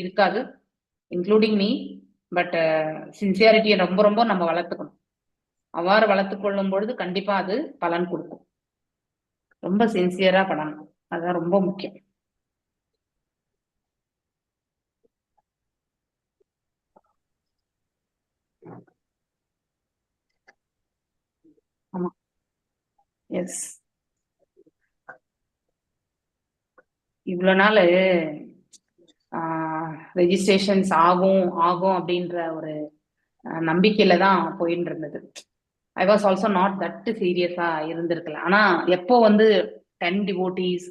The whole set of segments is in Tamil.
இருக்காது, இன்க்ளூடிங் மீ. பட் சின்சியாரிட்டியை ரொம்ப ரொம்ப நம்ம வளர்த்துக்கணும். அவ்வாறு வளர்த்து கொள்ளும் பொழுது கண்டிப்பா அது பலன் கொடுக்கும். ரொம்ப சின்சியரா பண்ணணும், அதுதான் ரொம்ப முக்கியம். ஆமா, எஸ். இவ்வளவு நாள் ரெஜிஸ்ட்ரேஷன்ஸ் ஆகும் ஆகும் அப்படின்ற ஒரு நம்பிக்கையில தான் போயிட்டு இருந்தது. I was also not that சீரியஸா இருந்திருக்கல. ஆனா எப்போ வந்து 10 டிவோட்டிஸ்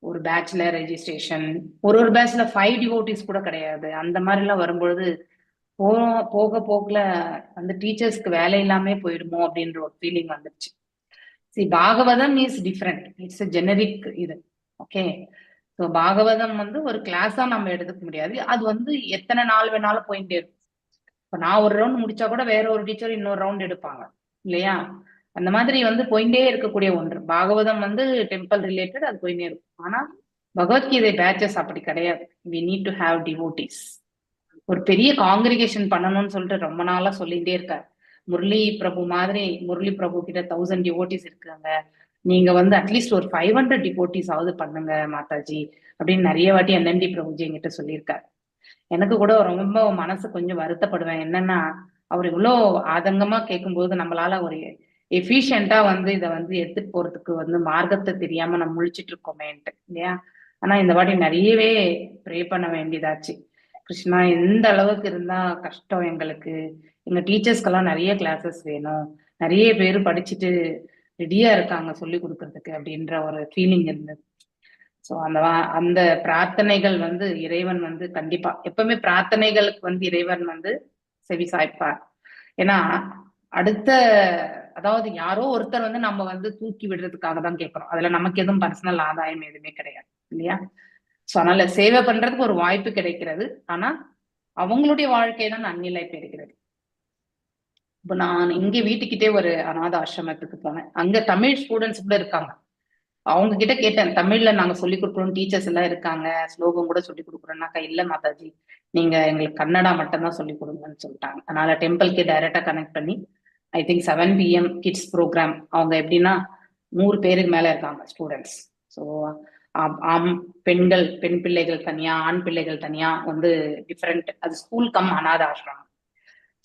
ஒரு பேட்ச்ல ரெஜிஸ்ட்ரேஷன், ஒரு பேட்ச்ல 5 டிவோட்டிஸ் கூட கிடையாது, அந்த மாதிரி எல்லாம் வரும்பொழுது போக போகல வந்து டீச்சர்ஸ்க்கு வேலை இல்லாம போயிடுமோ அப்படின்ற ஒரு ஃபீலிங் வந்துருச்சு. C, Bhagavatam is different, it's generic இது. ஓகே, ஸோ பாகவதம் வந்து ஒரு கிளாஸா நம்ம எடுத்துக்க முடியாது. அது வந்து எத்தனை நாள் வேணாலும் போயிட்டே இருக்கும். இப்ப நான் ஒரு ரவுண்ட் முடிச்சா கூட வேற ஒரு டீச்சர் இன்னொரு ரவுண்ட் எடுப்பாங்க இல்லையா? அந்த மாதிரி வந்து போயிட்டே இருக்கக்கூடிய ஒன்று பாகவதம் வந்து டெம்பிள் ரிலேட்டட், அது போயிட்டே இருக்கும். ஆனா பகவத்கீதை பேட்சஸ் அப்படி கிடையாது. We need to have devotees. ஒரு பெரிய காங்கிரிகேஷன் பண்ணணும்னு சொல்லிட்டு ரொம்ப நாளா சொல்லிட்டே இருக்காரு. முரளி பிரபு மாதிரி, முரளி பிரபு கிட்ட 1000 டிவோட்டிஸ் இருக்காங்க, நீங்க வந்து அட்லீஸ்ட் ஒரு 500 டிவோட்டிஸ் ஆவது பண்ணுங்க மாதாஜி அப்படின்னு நிறைய வாட்டி என்எம்டி பிரபுஜி என்கிட்ட சொல்லியிருக்காரு. எனக்கு கூட ரொம்ப மனசு கொஞ்சம் வருத்தப்படுவேன். என்னன்னா, அவர் இவ்வளோ ஆதங்கமா கேட்கும்போது நம்மளால ஒரு எஃபிஷியண்டா வந்து இதை வந்து எடுத்துட்டு போறதுக்கு வந்து மார்க்கத்தை தெரியாம நம்ம முழிச்சிட்டு இருக்கோமேன்ட்டு இல்லையா? ஆனா இந்த வாட்டி நிறையவே ப்ரே பண்ண வேண்டியதாச்சு. கிருஷ்ணா, எந்த அளவுக்கு இருந்தா கஷ்டம் எங்களுக்கு, எங்க டீச்சர்ஸ்க்கெல்லாம் நிறைய கிளாஸஸ் வேணும், நிறைய பேர் படிச்சுட்டு ரெடியா இருக்காங்க சொல்லி கொடுக்கறதுக்கு அப்படின்ற ஒரு ஃபீலிங் இருந்தது. ஸோ அந்த பிரார்த்தனைகள் வந்து இறைவன் வந்து கண்டிப்பா எப்பவுமே பிரார்த்தனைகளுக்கு வந்து இறைவன் வந்து செவி சாய்ப்பார். ஏன்னா அடுத்த, அதாவது யாரோ ஒருத்தர் வந்து நம்ம வந்து தூக்கி விடுறதுக்காக தான் கேட்கிறோம், அதுல நமக்கு எதுவும் பர்சனல் ஆதாயம் எதுவுமே கிடையாது இல்லையா? ஸோ அதனால சேவை பண்றதுக்கு ஒரு வாய்ப்பு கிடைக்கிறது. ஆனா அவங்களுடைய வாழ்க்கை தான் நன்னிலை பெறுகிறது. இப்போ நான் இங்க வீட்டுக்கிட்டே ஒரு அநாத ஆசிரமத்துக்கு போனேன். அங்க தமிழ் ஸ்டூடெண்ட்ஸ் கூட இருக்காங்க. அவங்க கிட்ட கேட்டேன், தமிழ்ல நாங்க சொல்லி கொடுக்குறோம், டீச்சர்ஸ் எல்லாம் இருக்காங்க, ஸ்லோகம் கூட சொல்லி கொடுக்குறோம்னாக்கா, இல்ல மாதாஜி நீங்க எங்களுக்கு கன்னடா மட்டும் தான் சொல்லி கொடுங்கன்னு சொல்லிட்டாங்க. அதனால டெம்பிள்கே டைரக்டா கனெக்ட் பண்ணி I think 7 PM kids program. அவங்க எப்படின்னா 100 பேருக்கு மேல இருக்காங்க ஸ்டூடெண்ட்ஸ். ஸோ ஆம், பெண்கள், பெண் பிள்ளைகள் தனியா, ஆண் பிள்ளைகள் தனியா வந்து டிஃப்ரெண்ட். அது ஸ்கூல் கம் அநாத ஆசிரமம்.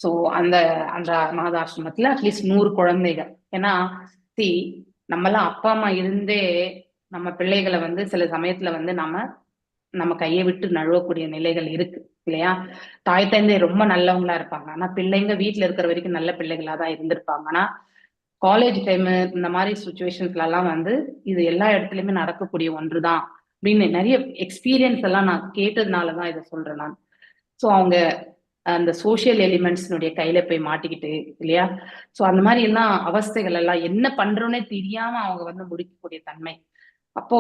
ஸோ அந்த அந்த அநாத ஆசிரமத்துல அட்லீஸ்ட் 100 குழந்தைகள். ஏன்னா சி, நம்மளாம் அப்பா அம்மா இருந்தே நம்ம பிள்ளைகளை வந்து சில சமயத்துல வந்து நம்ம கையை விட்டு நழுவக்கூடிய நிலைகள் இருக்கு இல்லையா? தாய் தந்தை ரொம்ப நல்லவங்களா இருப்பாங்க, ஆனா பிள்ளைங்க வீட்டுல இருக்கிற வரைக்கும் நல்ல பிள்ளைகளா தான் இருந்திருப்பாங்க. ஆனா காலேஜ் டைம் இந்த மாதிரி சுச்சுவேஷன்ஸ்ல எல்லாம் வந்து இது எல்லா இடத்துலயுமே நடக்கக்கூடிய ஒன்றுதான் அப்படின்னு நிறைய எக்ஸ்பீரியன்ஸ் எல்லாம் நான் கேட்டதுனாலதான் இதை சொல்றேன் நான். ஸோ அவங்க அந்த சோசியல் எலிமெண்ட்ஸ்னுடைய கையில போய் மாட்டிக்கிட்டு இல்லையா? ஸோ அந்த மாதிரி எல்லாம் அவஸ்தைகள் எல்லாம் என்ன பண்றோன்னே தெரியாம அவங்க வந்து முடிக்கக்கூடிய தன்மை. அப்போ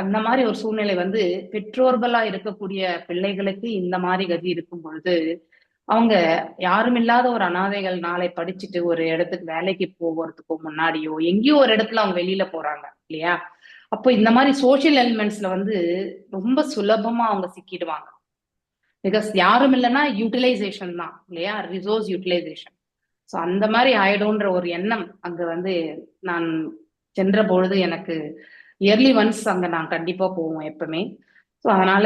அந்த மாதிரி ஒரு சூழ்நிலை வந்து பெற்றோர்களா இருக்கக்கூடிய பிள்ளைகளுக்கு இந்த மாதிரி கதி இருக்கும் பொழுது அவங்க யாரும் இல்லாத ஒரு அனாதைகள் நாளை படிச்சுட்டு ஒரு இடத்துக்கு வேலைக்கு போகிறதுக்கோ முன்னாடியோ எங்கேயோ ஒரு இடத்துல அவங்க வெளியில போறாங்க இல்லையா? அப்போ இந்த மாதிரி சோசியல் எலிமெண்ட்ஸ்ல வந்து ரொம்ப சுலபமா அவங்க சிக்கிடுவாங்க. பிகாஸ் யாரும் இல்லைன்னா யூட்டிலைசேஷன் தான் இல்லையா, ரிசோர்ஸ் யூட்டிலைசேஷன். ஸோ அந்த மாதிரி ஆயிடும்ன்ற ஒரு எண்ணம் அங்க வந்து நான் சென்ற பொழுது எனக்கு இயர்லி ஒன்ஸ் அங்க நான் கண்டிப்பா போவோம் எப்பவுமே. ஸோ அதனால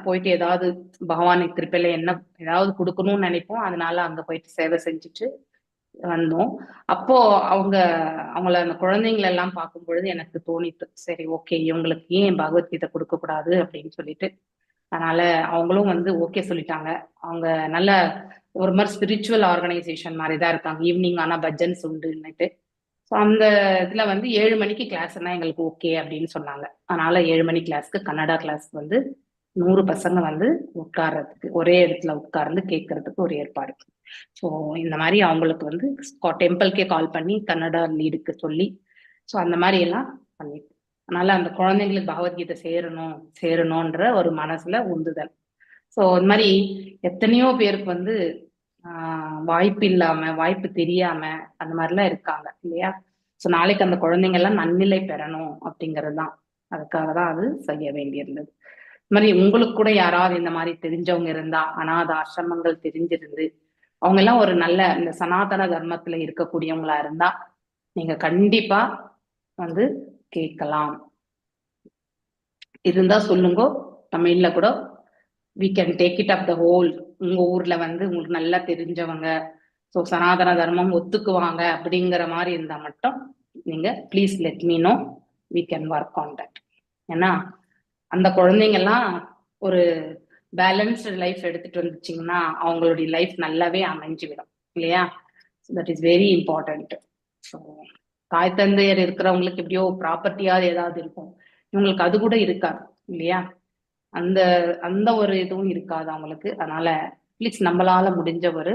போயிட்டு ஏதாவது பகவானுக்கு திருப்பில என்ன ஏதாவது கொடுக்கணும்னு நினைப்போம், அதனால அங்க போயிட்டு சேவை செஞ்சுட்டு வந்தோம். அப்போ அவங்கள அந்த குழந்தைங்களை எல்லாம் பார்க்கும் பொழுது எனக்கு தோணிட்டு, சரி ஓகே இவங்களுக்கு ஏன் பகவத்கீதை கொடுக்க கூடாது அப்படின்னு சொல்லிட்டு. அதனால அவங்களும் வந்து ஓகே சொல்லிட்டாங்க. அவங்க நல்ல ஒரு மாதிரி ஸ்பிரிச்சுவல் ஆர்கனைசேஷன் மாதிரி தான் இருக்காங்க. ஈவினிங் ஆனா பஜன்ஸ் உண்டுன்னுட்டு. ஸோ அந்த இதுல வந்து 7 மணிக்கு கிளாஸ்னா எங்களுக்கு ஓகே அப்படின்னு சொன்னாங்க. அதனால 7 மணி கிளாஸ்க்கு, கன்னடா கிளாஸ்க்கு வந்து 100 பசங்க வந்து உட்கார்றதுக்கு ஒரே இடத்துல உட்கார்ந்து கேட்கறதுக்கு ஒரு ஏற்பாடு. ஸோ இந்த மாதிரி அவங்களுக்கு வந்து டெம்பிள்கே கால் பண்ணி கன்னடா லீடுக்கு சொல்லி ஸோ அந்த மாதிரி எல்லாம் பண்ணிட்டு, அதனால அந்த குழந்தைங்களுக்கு பகவத்கீதை சேரணும்ன்ற ஒரு மனசுல உந்துதல். ஸோ இந்த மாதிரி எத்தனையோ பேருக்கு வந்து வாய்ப்பு இல்லாம, வாய்ப்பு தெரியாம அந்த மாதிரிலாம் இருக்காங்க இல்லையா? ஸோ நாளைக்கு அந்த குழந்தைங்க எல்லாம் நன்னிலை பெறணும் அப்படிங்கிறது தான், அதுக்காக தான் அது செய்ய வேண்டியிருந்தது. இந்த மாதிரி உங்களுக்கு கூட யாராவது இந்த மாதிரி தெரிஞ்சவங்க இருந்தா, அனாத ஆசிரமங்கள் தெரிஞ்சிருந்து அவங்க எல்லாம் ஒரு நல்ல இந்த சனாதன தர்மத்துல இருக்கக்கூடியவங்களா இருந்தா நீங்க கண்டிப்பா வந்து கேட்கலாம். இருந்தா சொல்லுங்க, தமிழ்ல கூட we can take it up the whole. உங்க ஊர்ல வந்து உங்களுக்கு நல்லா தெரிஞ்சவங்க ஸோ சனாதன தர்மம் ஒத்துக்குவாங்க அப்படிங்கிற மாதிரி இருந்தா மட்டும் நீங்க please let me know, we can work on that. ஏன்னா அந்த குழந்தைங்க எல்லாம் ஒரு பேலன்ஸ்டு லைஃப் எடுத்துட்டு வந்துச்சிங்கன்னா அவங்களுடைய லைஃப் நல்லாவே அமைஞ்சு விடும் இல்லையா? That is very important. So தாய் தந்தையர் இருக்கிறவங்களுக்கு எப்படியோ ப்ராப்பர்ட்டியாவது ஏதாவது இருக்கும், இவங்களுக்கு அது கூட இருக்காது இல்லையா? அந்த அந்த ஒரு இதுவும் இருக்காது அவங்களுக்கு. அதனால ப்ளீஸ் நம்மளால முடிஞ்ச ஒரு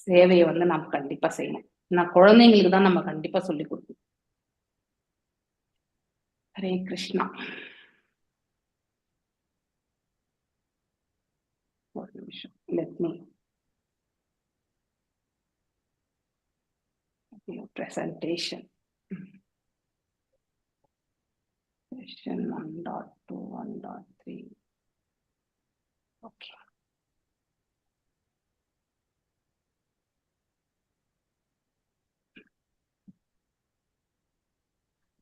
சேவையை வந்து நாம் கண்டிப்பா செய்யணும். நான் குழந்தைங்களுக்கு தான் நம்ம கண்டிப்பா சொல்லி கொடுக்கணும். ஹரே கிருஷ்ணா. ஒரு நிமிஷம், let me presentation. Session 1.2, 1.3. Okay.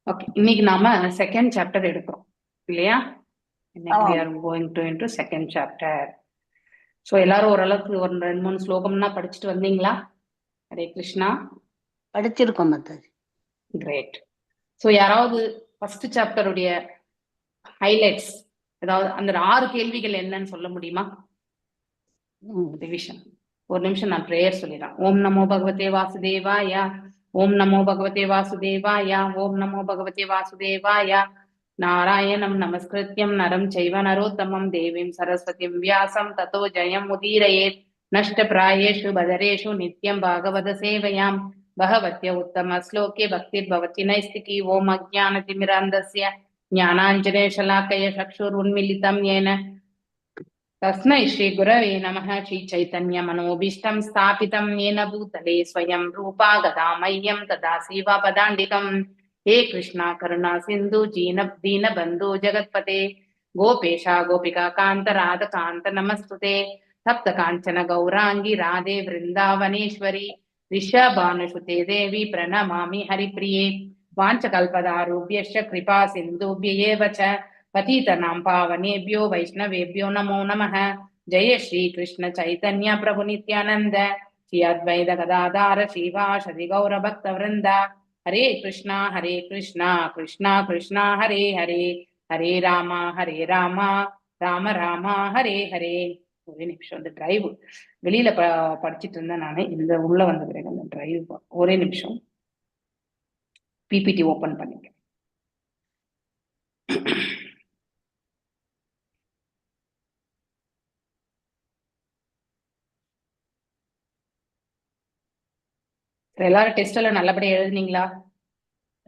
Okay, இன்னைக்கு நாம செகண்ட் சாப்டர் எடுக்கிறோம் இல்லையா? இன்னைக்கு we are going to into second chapter. So எல்லாரும் ஓரளவுக்கு ஒரு 2-3 ஸ்லோகம்னா படிச்சுட்டு வந்தீங்களா? ஹரே கிருஷ்ணா. படிச்சிருக்கோம் மாதாஜி. கிரேட். ஸோ யாராவது ஃபர்ஸ்ட் சாப்டருடைய ஹைலைட்ஸ் ஏதாவது அந்த 6 கேள்விகள் என்னன்னு சொல்ல முடியுமா? ரிவிஷன். ஒரு நிமிஷம் நான் பிரேயர் சொல்லிடுறேன். ஓம் நமோ பகவதே வாசுதேவாய, ஓம் நமோ பகவதே வாசுதேவாய, ஓம் நமோ பகவதே வாசுதேவாய. நாராயணம் நமஸ்கிருத்யம் நரம் சைவ நரோத்தமம் தேவீம் சரஸ்வதிம் வியாசம் ததோ ஜெயம் உதீரயேத். நஷ்ட பிராயேஷு பதரேஷு நித்யம் பாகவத சேவையாம் பகவத்ய உத்தம ஸ்லோகே பக்திர் பவதி நைஸ்திகி. ஓம் அஜ்ஞான திமிராந்தஸ்ய ஞானாஞ்சனே ஷலாக்கய சக்ஷுருன்மிலிதம் येन तस्मै श्री गुरवे नमः. श्री चैतन्य मनोभीष्टं स्थापितं येन भूतले स्वयं रूपा गदा मह्यं ददासि वापदान्तिकम्. हे कृष्णा करुणा सिन्धु दीनबन्धु जगत्पते गोपेशा गोपिका कान्त राधकान्त नमस्तुते. सप्त काञ्चन गौरांगी राधे वृन्दावनेश्वरी ऋषभानुसुते देवी प्रणमामि हरिप्रिये. वाञ्छकल्पदारुभ्यश्च कृपा सिन्धुभ्य एव च पतितनां पावनेभ्यो वैष्णवेभ्यो नमो नमः. जय श्री कृष्ण चैतन्य प्रभु नित्यानंद श्री अद्वैत गदाधार श्रीवासदि गौर भक्त वृंदा. हरे कृष्णा कृष्णा कृष्णा हरे हरे, हरे रामा ராம ராமா ஹரே ஹரே. ஒரே நிமிஷம், இந்த டிரைவ் வெளியில படிச்சுட்டு இருந்தேன் நானு. இந்த உள்ள வந்த பிறகு அந்த டிரைவ் ஒரே நிமிஷம் பிபிடி ஓபன் பண்ணிக்க. எல்லாரும் டெஸ்ட் எல்லாம் நல்லபடியா எழுதுனீங்களா?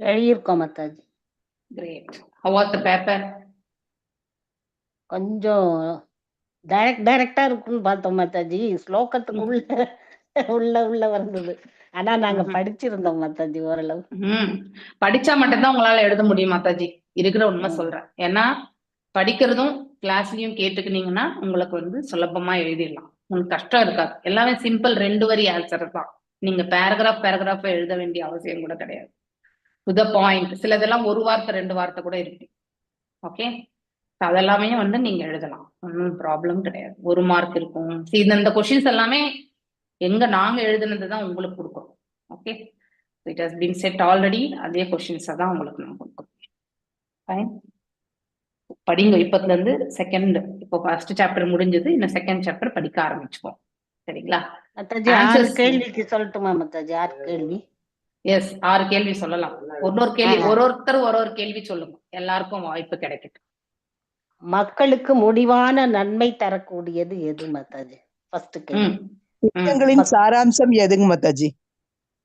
எழுதியிருக்கோம் Mataji. Great. How was the paper? கொஞ்சம் டைரக்டா இருக்குன்னு பார்த்தோம் மாதாஜி. ஸ்லோகத்துக்கு உள்ள வந்தது. ஆனா நாங்க படிச்சிருந்தோம் மாதாஜி ஓரளவு. படிச்சா மட்டும்தான் உங்களால எழுத முடியும் மாதாஜி, இருக்கிற உண்மை சொல்றேன். ஏன்னா படிக்கிறதும் கிளாஸ்லயும் கேட்டுக்கினீங்கன்னா உங்களுக்கு வந்து சுலபமா எழுதிடலாம், உங்களுக்கு கஷ்டம் இருக்காது. எல்லாமே சிம்பிள் 2 வரி ஆன்சர் தான். நீங்க பேராகிராஃப் எழுத வேண்டிய அவசியம் கூட கிடையாது. To the point. சிலதெல்லாம் 1 வார்த்தை 2 வார்த்தை கூட இருக்கு. ஓகே, அதெல்லாமே வந்து நீங்க எழுதலாம், ஒன்றும் ப்ராப்ளம் கிடையாது. 1 மார்க் இருக்கும். இந்த கொஸ்டின்ஸ் எல்லாமே எங்க நாங்க எழுதுனதுதான் உங்களுக்கு கொடுக்கும். Okay, it has been set already. அதே கொஸ்டின்ஸை தான் உங்களுக்கு நான் கொடுக்குறோம். ஃபைன், படிங்க. இப்பத்துல இருந்து செகண்ட், இப்போ ஃபர்ஸ்ட் சாப்டர் முடிஞ்சது, இன்னும் செகண்ட் சாப்டர் படிக்க ஆரம்பிச்சுப்போம். சரிங்களா? மாதாஜி 6 கேள்விக்கு சொல்லட்டுமா மாதாஜி? 6 கேள்வி. எஸ், 6 கேள்வி சொல்லலாம். ஒரு கேள்வி ஒருத்தர் ஒரு கேள்வி சொல்லுங்க, எல்லாருக்கும் வாய்ப்பு கிடைக்கட்டும். மக்களுக்கு முடிவான நன்மை தரக்கூடியது எது மாதாஜி? ஃபர்ஸ்ட் கேள்வி. வேதங்களின் சாராம்சம் எதுங்க மாதாஜி?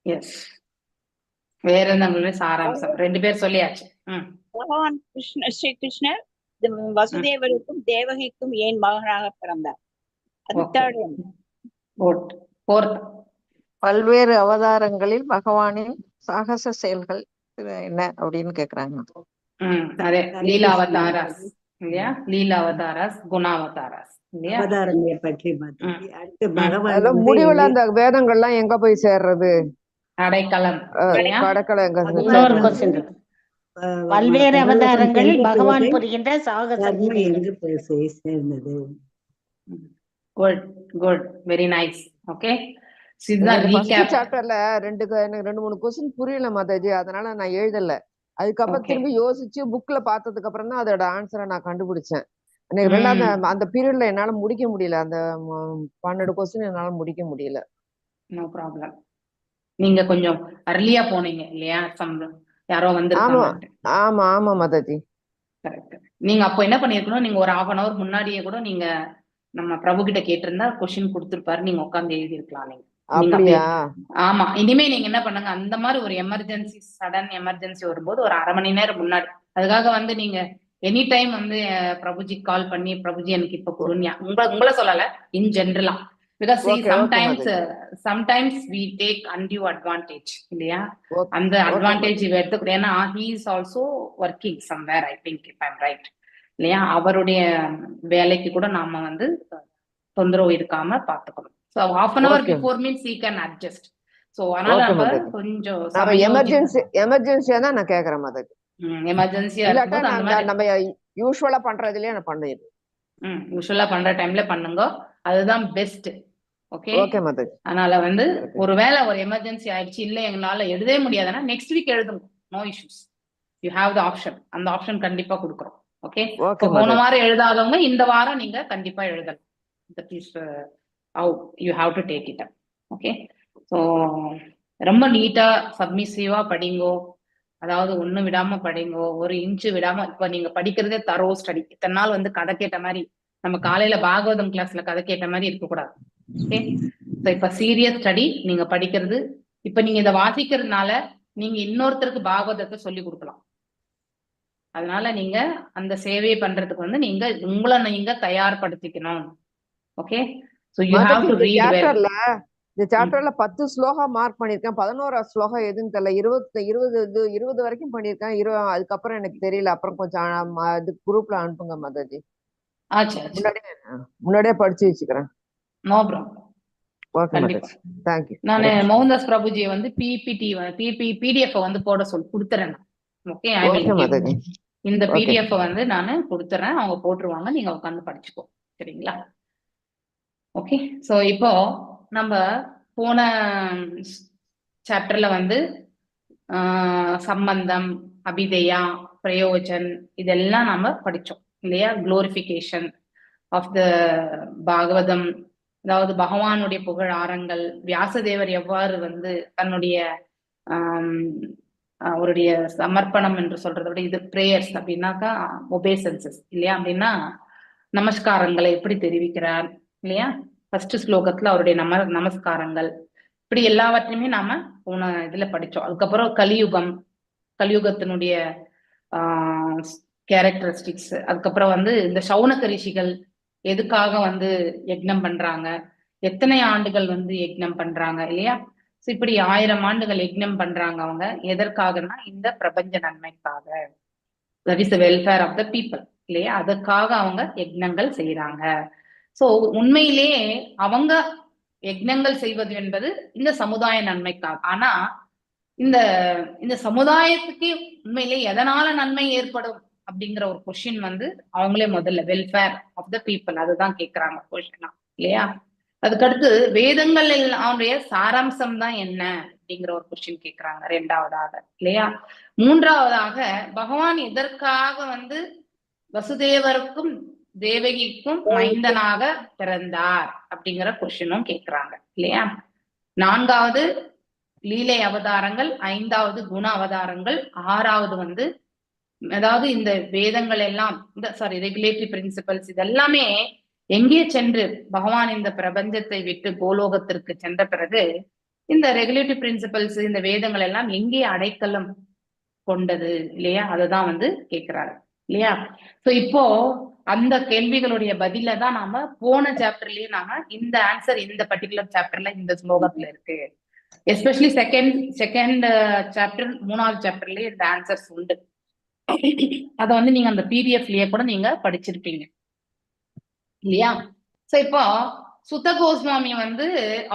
எஸ், வேதங்களின் சாராம்சம் 2 பேர் சொல்லியாச்சு. பகவான் ஸ்ரீ கிருஷ்ணர் வசுதேவருக்கும் தேவகிக்கும் ஏன் மகனாக பிறந்தார்? பல்வேறு அவதாரங்களில் பகவானின் சாகச செயல்கள் என்ன அப்படின்னு கேக்குறாங்க. லீலா அவதாரா இல்லையா? லீலா அவதாராஸ், குணாவதாராஸ் இல்லையா? அவதாரங்களை பற்றி மாதாஜி. அடுத்து பகவான் அதெல்லாம் வந்து முடிவுல அந்த வேதங்கள்லாம் எங்க போய் சேர்றது? அடைக்கலம் இல்லையா? கடற்கரை எங்க இன்னொரு சேர்றது? கொஸ்டின் இருக்கு. பல்வேறு அவதாரங்களில் பகவான் புரிகின்ற சாகச தர்மம் லீலைகள். எங்கு போய் சேர்ந்தது? Good good, very nice. Okay, இதுதான் ரீகேப். சாப்டர்ல எனக்கு 2-3 கொஸ்டின் புரியல மாதாஜி, அதனால நான் எழுதல. அதுக்கப்புறம் Okay. திரும்பி யோசிச்சு புக்ல பார்த்ததுக்கு அப்புறம் தான் அதோட ஆன்சரை நான் கண்டுபிடிச்சேன். எனக்கு ரெண்டாவது அந்த பீரியட்ல என்னால முடிக்க முடியல. அந்த 12 கொஸ்டின் என்னால முடிக்க முடியல. No problem. நீங்க கொஞ்சம் அர்லியா போனீங்க இல்லையா? யாரோ ஆமா வந்திருக்காங்க. ஆமா ஆமா மாதாஜி. கரெக்ட். நீங்க அப்போ என்ன பண்ணிருக்கணும், நீங்க ஒரு 1/2 hour முன்னாடியே கூட நீங்க நம்ம பிரபு கிட்ட கேட்டிருந்தா கொஸ்டின் கொடுத்திருப்பாரு, நீங்க உட்காந்து எழுதி இருக்கலாம். நீங்க அப்படியா? ஆமா, இனிமே நீங்க என்ன பண்ணுங்க, அந்த மாதிரி ஒரு எமர்ஜென்சி, சடன் எமர்ஜென்சி வரும்போது ஒரு 1/2 மணி நேரம் முன்னாடி, அதுக்காக வந்து நீங்க எனி டைம் வந்து பிரபுஜி கால் பண்ணி பிரபுஜி எனக்கு இப்ப கொடுங்க, உங்களை சொல்லல, இன் ஜென்ரலா. Because sometimes we take undue advantage இல்லையா? அந்த அட்வான்டேஜ் எடுத்துக்கூட, ஏன்னா he is also working somewhere, I think if I am right இல்லையா? அவருடைய வேலைக்கு கூட நாம வந்து தொந்தரவு இருக்காம பாத்துக்கணும். So half an hour before means he can adjust. So அதனால நம்ம கொஞ்சம் எமர்ஜென்சியா தான் நான் கேக்குறேன் மாதாஜி. எமர்ஜென்சியா இருக்கும்போது அந்த மாதிரி நம்ம யூசுவலா பண்றதுலயே நான் பண்ணுது. யூசுவலா பண்ற டைம்ல பண்ணுங்க, அதுதான் பெஸ்ட். Okay okay Mataji. அதனால வந்து ஒருவேளை ஒரு எமர்ஜென்சி ஆயிடுச்சு, இல்ல எங்களால எழுதவே முடியாதுன்னா நெக்ஸ்ட் வீக் எழுதுங்க, no issues. You have the option, அந்த ஆப்ஷன் கண்டிப்பா கொடுக்குறோம். ஓகே, போன வாரம் எழுதாதவங்க இந்த வாரம் நீங்க கண்டிப்பா எழுதலாம். That is how you have to take it up. Okay, so ரொம்ப நீட்டா சப்மிசிவா படிங்கோ, அதாவது ஒண்ணு விடாம படிங்கோ, ஒரு இன்ச்சு விடாம. இப்ப நீங்க படிக்கிறதே தரோ ஸ்டடி. இத்தனை நாள் வந்து கதை கேட்ட மாதிரி, நம்ம காலையில பாகவதம் கிளாஸ்ல கதை கேட்ட மாதிரி இருக்கக்கூடாது. ஓகே, இப்ப சீரியஸ் ஸ்டடி. நீங்க படிக்கிறது, இப்ப நீங்க இதை வாசிக்கிறதுனால நீங்க இன்னொருத்தருக்கு பாகவதத்தை சொல்லி கொடுக்கலாம். அதனால நீங்க அந்த சேவையை பண்றதுக்கு வந்து நீங்க உங்களை நீங்க தயார்படுத்திக்கணும். Okay, so you have to read well. இந்த சாப்டர்ல 10 ஸ்லோகா மார்க் பண்ணிருக்கேன். 11வது ஸ்லோகம் எதுன்னு தெரியல. 20 வரைக்கும் பண்ணிருக்கேன். அதுக்கப்புறம் எனக்கு தெரியல. அப்புறம் கொஞ்சம் இது குரூப்ல அனுப்புங்க மாதாஜி. முன்னாடியே படிச்சு வச்சுக்கிறேன். No problem. நான் மோகன்தாஸ் பிரபுஜி வந்து பிடிஎஃப் வந்து போட கொடுத்துறேன். ஓகே, இந்த பிடிஎஃப் வந்து நானு கொடுத்துறேன், அவங்க போட்டுருவாங்க, நீங்க உட்காந்து படிச்சுக்கோ. சரிங்களா? ஓகே, சோ இப்போ நம்ம போன சாப்டர்ல வந்து சம்பந்தம், அபிதயா, பிரயோஜன் இதெல்லாம் நாம படிச்சோம் இல்லையா? குளோரிபிகேஷன் ஆஃப் த பாகவதம், அதாவது பகவானுடைய புகழ் ஆரங்கள், வியாசதேவர் எவ்வாறு வந்து தன்னுடைய அவருடைய சமர்ப்பணம் என்று சொல்றதை விட இது பிரேயர்ஸ் அப்படின்னாக்கா ஒபேசன்சஸ் இல்லையா? அப்படின்னா நமஸ்காரங்களை எப்படி தெரிவிக்கிறார் இல்லையா? ஃபர்ஸ்ட் ஸ்லோகத்துல அவருடைய நமஸ்காரங்கள், இப்படி எல்லாவற்றையுமே நாம போன இதுல படிச்சோம். அதுக்கப்புறம் கலியுகத்தினுடைய கேரக்டரிஸ்டிக்ஸ், அதுக்கப்புறம் வந்து இந்த சௌனக ரிஷிகள் எதுக்காக வந்து யக்னம் பண்றாங்க, எத்தனை ஆண்டுகள் வந்து யக்னம் பண்றாங்க இல்லையா? இப்படி 1000 ஆண்டுகள் யக்னம் பண்றாங்க. அவங்க எதற்காகனா இந்த பிரபஞ்ச நன்மைக்காக, that is the welfare of the people இல்லையா? அதுக்காக அவங்க யக்னங்கள் செய்யறாங்க. சோ உண்மையிலேயே அவங்க யக்னங்கள் செய்வது என்பது இந்த சமுதாய நன்மைக்காக. ஆனா இந்த சமுதாயத்துக்கு உண்மையிலேயே எதனால நன்மை ஏற்படும் அப்படிங்கிற ஒரு கொஸ்டின் வந்து அவங்களே முதல்ல வெல்ஃபேர் ஆஃப் த பீப்புள் அதுதான் கேட்கிறாங்க கொஸ்டினா இல்லையா? அதுக்கடுத்து வேதங்கள் அவனுடைய சாராம்சம் தான் என்ன அப்படிங்கிற ஒரு கொஸ்டின் கேட்கிறாங்க ரெண்டாவதாக இல்லையா? மூன்றாவதாக பகவான் எதற்காக வந்து வசுதேவருக்கும் தேவகிக்கும் மைந்தனாக பிறந்தார் அப்படிங்கிற கொஸ்டினும் கேட்கிறாங்க இல்லையா? நான்காவது லீலை அவதாரங்கள், 5வது குண அவதாரங்கள், 6வது வந்து அதாவது இந்த வேதங்கள் எல்லாம் இந்த ரெகுலேட்டரி பிரின்சிபல்ஸ் இதெல்லாமே எங்கே சென்று பகவான் இந்த பிரபஞ்சத்தை விட்டு கோலோகத்திற்கு சென்ற பிறகு இந்த ரெகுலேட்டரி பிரின்சிபல்ஸ் இந்த வேதங்கள் எல்லாம் எங்கே அடைக்கலம் கொண்டது இல்லையா? அதுதான் வந்து கேட்கிறாரு இல்லையா? சோ இப்போ அந்த கேள்விகளுடைய பதில தான் நாம போன சாப்டர்லயே நாம இந்த ஆன்சர் இந்த பர்டிகுலர் சாப்டர்ல இந்த ஸ்லோகத்துல இருக்கு. எஸ்பெஷலி செகண்ட் சாப்டர் 3வது சாப்டர்லயே இந்த ஆன்சர்ஸ் உண்டு அத வந்து நீங்க அந்த பிடிஎஃப்லயே கூட நீங்க படிச்சிருப்பீங்க இல்லையா? சோ இப்போ சுத்த கோஸ்வாமி வந்து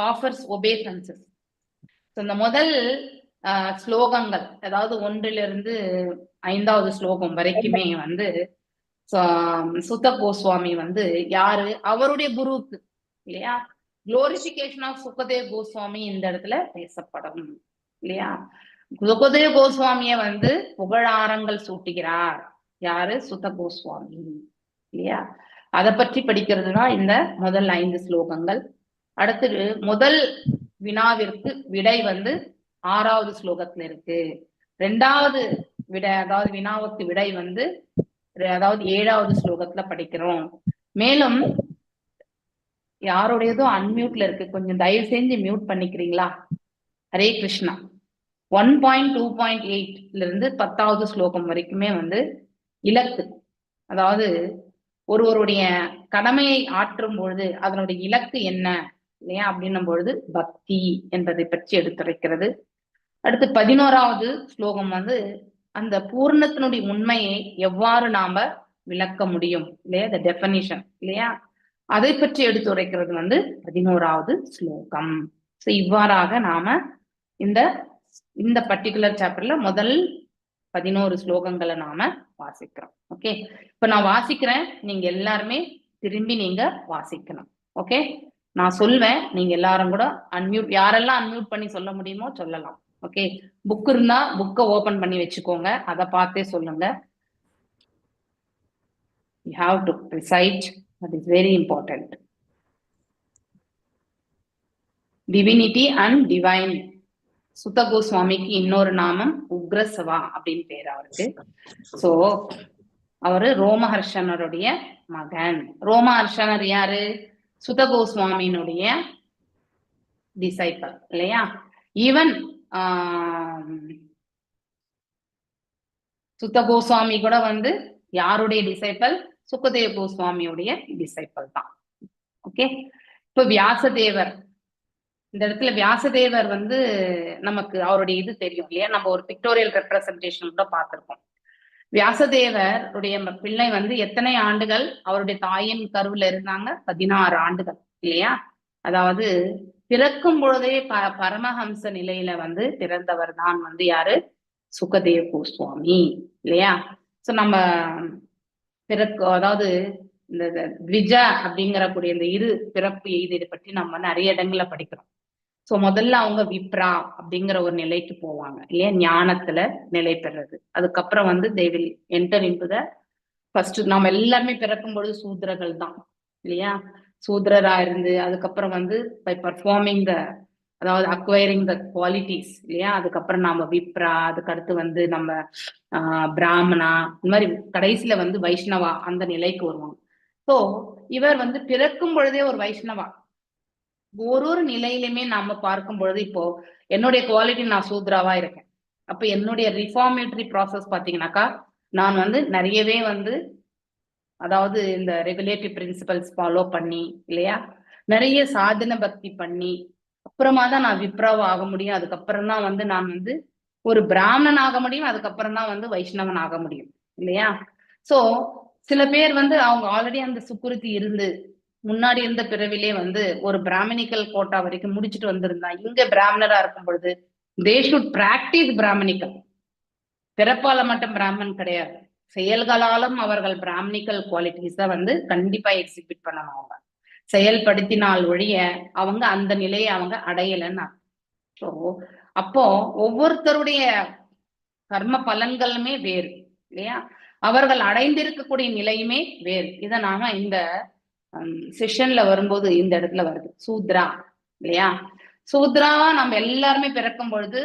ஆஃபர்ஸ் ஒபேசன்சஸ். இந்த முதல் ஸ்லோகங்கள், அதாவது 1 to 5வது ஸ்லோகம் வரைக்குமே வந்து சுத்த கோஸ்வாமி வந்து யாரு? அவருடைய குருவுக்கு இல்லையா குளோரிபிகேஷன் ஆஃப் சுகதேவ் கோஸ்வாமி இந்த இடத்துல பேசப்படும் இல்லையா? சுகதேவ் கோஸ்வாமிய வந்து புகழாரங்கள் சூட்டுகிறார் யாரு? சுத்த கோஸ்வாமி இல்லையா? அதை பற்றி படிக்கிறதுதான் இந்த முதல் 5 ஸ்லோகங்கள். அடுத்தது முதல் வினாவிற்கு விடை வந்து 6வது ஸ்லோகத்துல இருக்கு. 2வது விடை, அதாவது வினாவுக்கு விடை வந்து அதாவது 7வது ஸ்லோகத்துல படிக்கிறோம். மேலும் யாருடையதோ அன்மியூட்ல இருக்கு, கொஞ்சம் தயவு செஞ்சு மியூட் பண்ணிக்கிறீங்களா? ஹரே கிருஷ்ணா. 1.2.8 இருந்து 10வது ஸ்லோகம் வரைக்குமே வந்து இலக்கு, அதாவது ஒருவருடைய கடமையை ஆற்றும் பொழுது அதனுடைய இலக்கு என்ன இல்லையா அப்படின்னும் பொழுது பக்தி என்பதை பற்றி எடுத்துரைக்கிறது. அடுத்து 11வது ஸ்லோகம் வந்து அந்த பூர்ணத்தினுடைய உண்மையை எவ்வாறு நாம விளக்க முடியும் இல்லையா, த டெஃபனிஷன் இல்லையா, அதை பற்றி எடுத்துரைக்கிறது வந்து 11வது ஸ்லோகம். சோ இவ்வாறாக நாம இந்த பர்டிகுலர் சாப்டர்ல முதல் 11 ஸ்லோகங்களை நாம வாசிக்கிறோம். ஓகே, இப்ப நான் வாசிக்கிறேன், நீங்க எல்லாருமே திரும்பி நீங்க வாசிக்கணும். ஓகே, நான் சொல்வேன், நீங்க எல்லாரும் கூட அன்மியூட், யாரெல்லாம் அன்மியூட் பண்ணி சொல்ல முடியுமோ சொல்லலாம். ஓகே, புக் இருந்தா புக்கை ஓபன் பண்ணி வச்சுக்கோங்க, அதை பார்த்தே சொல்லுங்க. You have to recite, that is very important. Divinity and divine. சுத்த கோஸ்வாமிக்கு இன்னொரு நாமம் உக்ரசவா அப்படின்னு பேர் அவருக்கு. சோ அவரு ரோமஹர்ஷனருடைய மகன். ரோமஹர்ஷனர் யாரு? சுத கோஸ்வாமியினுடைய டிசைபிள் இல்லையா? ஈவன் சுத்த கோஸ்வாமி கூட வந்து யாருடைய டிசைபிள்? சுகதேவ கோஸ்வாமியுடைய டிசைபிள் தான். ஓகே, இப்ப வியாசதேவர், இந்த இடத்துல வியாசதேவர் வந்து நமக்கு அவருடைய இது தெரியும் இல்லையா, நம்ம ஒரு பிக்டோரியல் ரெப்ரசன்டேஷன் கூட பார்த்திருக்கோம். வியாசதேவருடைய பிள்ளை வந்து எத்தனை ஆண்டுகள் அவருடைய தாயின் கருவுல இருந்தாங்க? 16 ஆண்டுகள் இல்லையா? அதாவது பிறக்கும் பொழுதே பரமஹம்ச நிலையில வந்து பிறந்தவர் தான் வந்து யாரு? சுகதேவ கோஸ்வாமி இல்லையா? சோ நம்ம அதாவது இந்த த்விஜா அப்படிங்கிற கூடிய இந்த இரு பிறப்பு இதை பற்றி நம்ம நிறைய இடங்கள்ல படிக்கிறோம். சோ முதல்ல அவங்க விப்ரா அப்படிங்கிற ஒரு நிலைக்கு போவாங்க இல்லையா, ஞானத்துல நிலை பெறது. அதுக்கப்புறம் வந்து they will enter into the first, நம்ம எல்லாருமே பிறக்கும் பொழுது சூத்ரர்கள் தான் இல்லையா? சூத்ரரா இருந்து அதுக்கப்புறம் வந்து பை பர்ஃபார்மிங் த, அதாவது அக்வயரிங் த குவாலிட்டிஸ் இல்லையா, அதுக்கப்புறம் நாம விப்ரா, அதுக்கு அடுத்து வந்து நம்ம பிராமணா, இந்த மாதிரி கடைசியில வந்து வைஷ்ணவா அந்த நிலைக்கு வருவாங்க. சோ இவர் வந்து பிறக்கும் பொழுதே ஒரு வைஷ்ணவா. ஒரு நிலையிலுமே நாம பார்க்கும் பொழுது, இப்போ என்னுடைய குவாலிட்டி நான் சூத்ராவா இருக்கேன், அப்ப என்னுடைய ரிஃபார்மேட்டரி ப்ராசஸ் பாத்தீங்கன்னாக்கா நான் வந்து நிறையவே வந்து, அதாவது இந்த ரெகுலேட்டரி பிரின்சிபல்ஸ் ஃபாலோ பண்ணி இல்லையா, நிறைய சாதன பக்தி பண்ணி அப்புறமா தான் நான் விப்ராவா ஆக முடியும். அதுக்கப்புறம் தான் வந்து நான் வந்து ஒரு பிராமணன் ஆக முடியும், அதுக்கப்புறம் தான் வந்து வைஷ்ணவன் ஆக முடியும் இல்லையா? சோ சில பேர் வந்து அவங்க ஆல்ரெடி அந்த சுக்குருத்தி இருந்து முன்னாடி இருந்த பிறவிலே வந்து ஒரு பிராமணிக்கல் கோட்டா வரைக்கும் முடிச்சுட்டு வந்திருந்தா இங்க பிராமணரா இருக்கும் பொழுது தே ஷுட் பிராக்டிஸ் பிராமணிக்கல். பிறப்பால மட்டும் பிராமணன் கிடையாது, செயல்களாலும் அவர்கள் பிராமணிக்கல் குவாலிட்டிஸ் தான் வந்து கண்டிப்பா எக்ஸிக்யூட் பண்ணணும். அவங்க செயல்படுத்தினால் ஒழிய அவங்க அந்த நிலையை அவங்க அடையலைன்னு. ஸோ அப்போ ஒவ்வொருத்தருடைய கர்ம பலன்களுமே வேறு இல்லையா, அவர்கள் அடைந்திருக்கக்கூடிய நிலையுமே வேறு. இதை நாம இந்த செஷன்ல வரும்போது இந்த இடத்துல வருது சூத்ரா இல்லையா. சூத்ராவா நம்ம எல்லாருமே பிறக்கும் பொழுது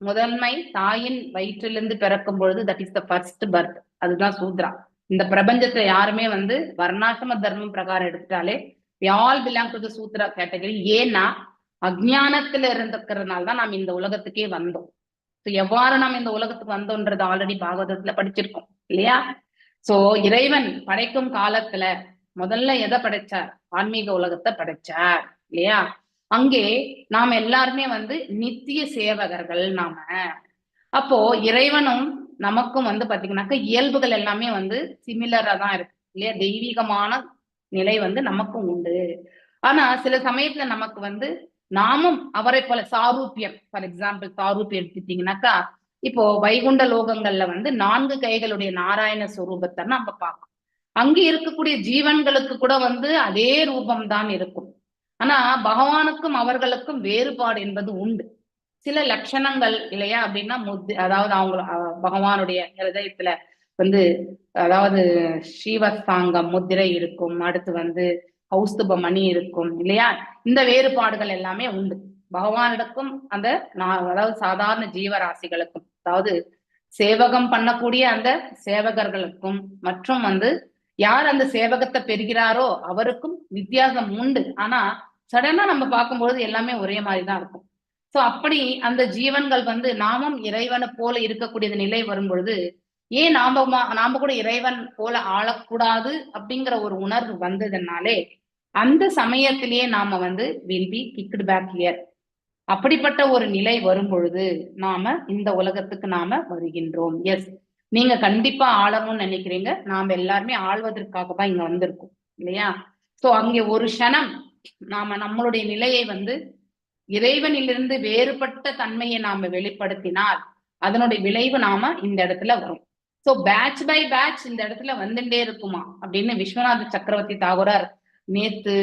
முதன்மை தாயின் வயிற்றிலிருந்து பிறக்கும் பொழுது that is the first birth, அதுதான் சூத்ரா. இந்த பிரபஞ்சத்துல யாருமே வந்து வர்ணாசிரம தர்மம் பிரகாரம் எடுத்துட்டாலே we all belong to the Shudra category. ஏன்னா அஜ்ஞானத்துல இருந்துக்கிறதுனால தான் நாம் இந்த உலகத்துக்கே வந்தோம். எவ்வாறு நாம் இந்த உலகத்துக்கு வந்தோன்றது ஆல்ரெடி பாகவதத்துல படிச்சிருக்கோம் இல்லையா. சோ இறைவன் படைக்கும் காலத்துல முதல்ல எதை படைச்சார்? ஆன்மீக உலகத்தை படைச்சார் இல்லையா. அங்கே நாம எல்லாருமே வந்து நித்திய சேவகர்கள் நாம. அப்போ இறைவனும் நமக்கும் வந்து பாத்தீங்கன்னாக்கா இயல்புகள் எல்லாமே வந்து சிமிலரா தான் இருக்கு இல்லையா? தெய்வீகமான நிலை வந்து நமக்கும் உண்டு. ஆனா சில சமயத்துல நமக்கு வந்து நாமும் அவரை போல சாரூபியம், ஃபார் எக்ஸாம்பிள் சாரூபியம் எடுத்துட்டீங்கன்னாக்கா, இப்போ வைகுண்ட லோகங்கள்ல வந்து 4 கைகளுடைய நாராயண ஸ்வரூபத்தை நம்ம பார்க்கணும். அங்கே இருக்கக்கூடிய ஜீவன்களுக்கு கூட வந்து அதே ரூபம் தான் இருக்கும். ஆனா பகவானுக்கும் அவர்களுக்கும் வேறுபாடு என்பது உண்டு. சில லட்சணங்கள் இல்லையா அப்படின்னா அதாவது அவங்க பகவானுடைய ஹிருதயத்துல வந்து அதாவது ஸ்ரீவஸ்தாங்கம் முத்திரை இருக்கும், அடுத்து வந்து கௌஸ்துப மணி இருக்கும் இல்லையா? இந்த வேறுபாடுகள் எல்லாமே உண்டு பகவானிடக்கும் அந்த அதாவது சாதாரண ஜீவராசிகளுக்கும், அதாவது சேவகம் பண்ணக்கூடிய அந்த சேவகர்களுக்கும் மற்றும் வந்து யார் அந்த சேவகத்தை பெறுகிறாரோ அவருக்கும் வித்தியாசம் உண்டு. ஆனா சடனா நம்ம பார்க்கும்போது எல்லாமே ஒரே மாதிரிதான் இருக்கும். சோ அப்படி அந்த ஜீவன்கள் வந்து நாமும் இறைவனை போல இருக்கக்கூடிய நிலை வரும் பொழுது ஏன் நாம கூட இறைவன் போல ஆளக்கூடாது அப்படிங்கிற ஒரு உணர்வு வந்ததுனாலே அந்த சமயத்திலேயே நாம வந்து will be kicked back here. அப்படிப்பட்ட ஒரு நிலை வரும் பொழுது நாம இந்த உலகத்துக்கு நாம வருகின்றோம். எஸ், நீங்க கண்டிப்பா ஆளணும்னு நினைக்கிறீங்க, நாம எல்லாருமே ஆள்வதற்காக தான் இங்க வந்திருக்கோம் இல்லையா? சோ அங்கே ஒரு க்ஷணம் நாம நம்மளுடைய நிலையை வந்து இறைவனிலிருந்து வேறுபட்ட தன்மையை நாம வெளிப்படுத்தினால் அதனுடைய விளைவு நாம இந்த இடத்துல வரும். சோ பேட்ச் பை பேட்ச் இந்த இடத்துல வந்துட்டே இருக்குமா அப்படின்னு விஸ்வநாத சக்கரவர்த்தி தாகூரார் நேத்து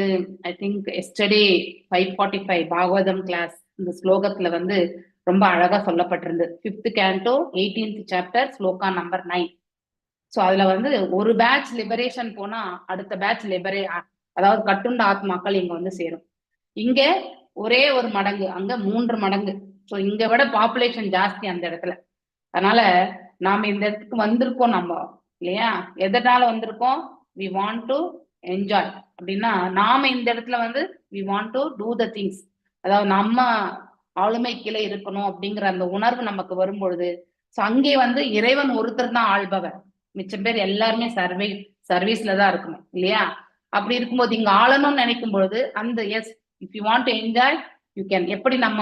I think yesterday 5:45 Bhagavatam class இந்த ஸ்லோகத்துல வந்து ரொம்ப அழகா சொல்லப்பட்டிருந்தது. 5th canto 18th chapter shloka number 9. So அதுல வந்து ஒரு பேட்ச் லிபரேஷன் போனா அடுத்த பேட்ச் அதாவது கட்டுண்ட ஆத்மாக்கள் இங்க வந்து சேரும். இங்க ஒரே ஒரு மடங்கு, அங்க 3 மடங்கு. சோ இங்க விட பாப்புலேஷன் ஜாஸ்தி அந்த இடத்துல. அதனால நாம இந்த இடத்துக்கு வந்திருக்கோம் நம்ம இல்லையா? எதனால வந்திருக்கோம்? வி வாண்ட் டு என்ஜாய் அப்படின்னா நாம இந்த இடத்துல வந்து we want to do the things, அதாவது நம்ம ஆளுமை கீழே இருக்கணும் அப்படிங்கிற அந்த உணர்வு நமக்கு வரும்பொழுது ஸோ அங்கே வந்து இறைவன் ஒருத்தர் தான் ஆள்பவர், மிச்சம் பேர் எல்லாருமே சர்வீஸ்ல தான் இருக்கணும் இல்லையா? அப்படி இருக்கும்போது இங்க ஆளணும்னு நினைக்கும் பொழுது அந்த yes if you want to enjoy you can. எப்படி நம்ம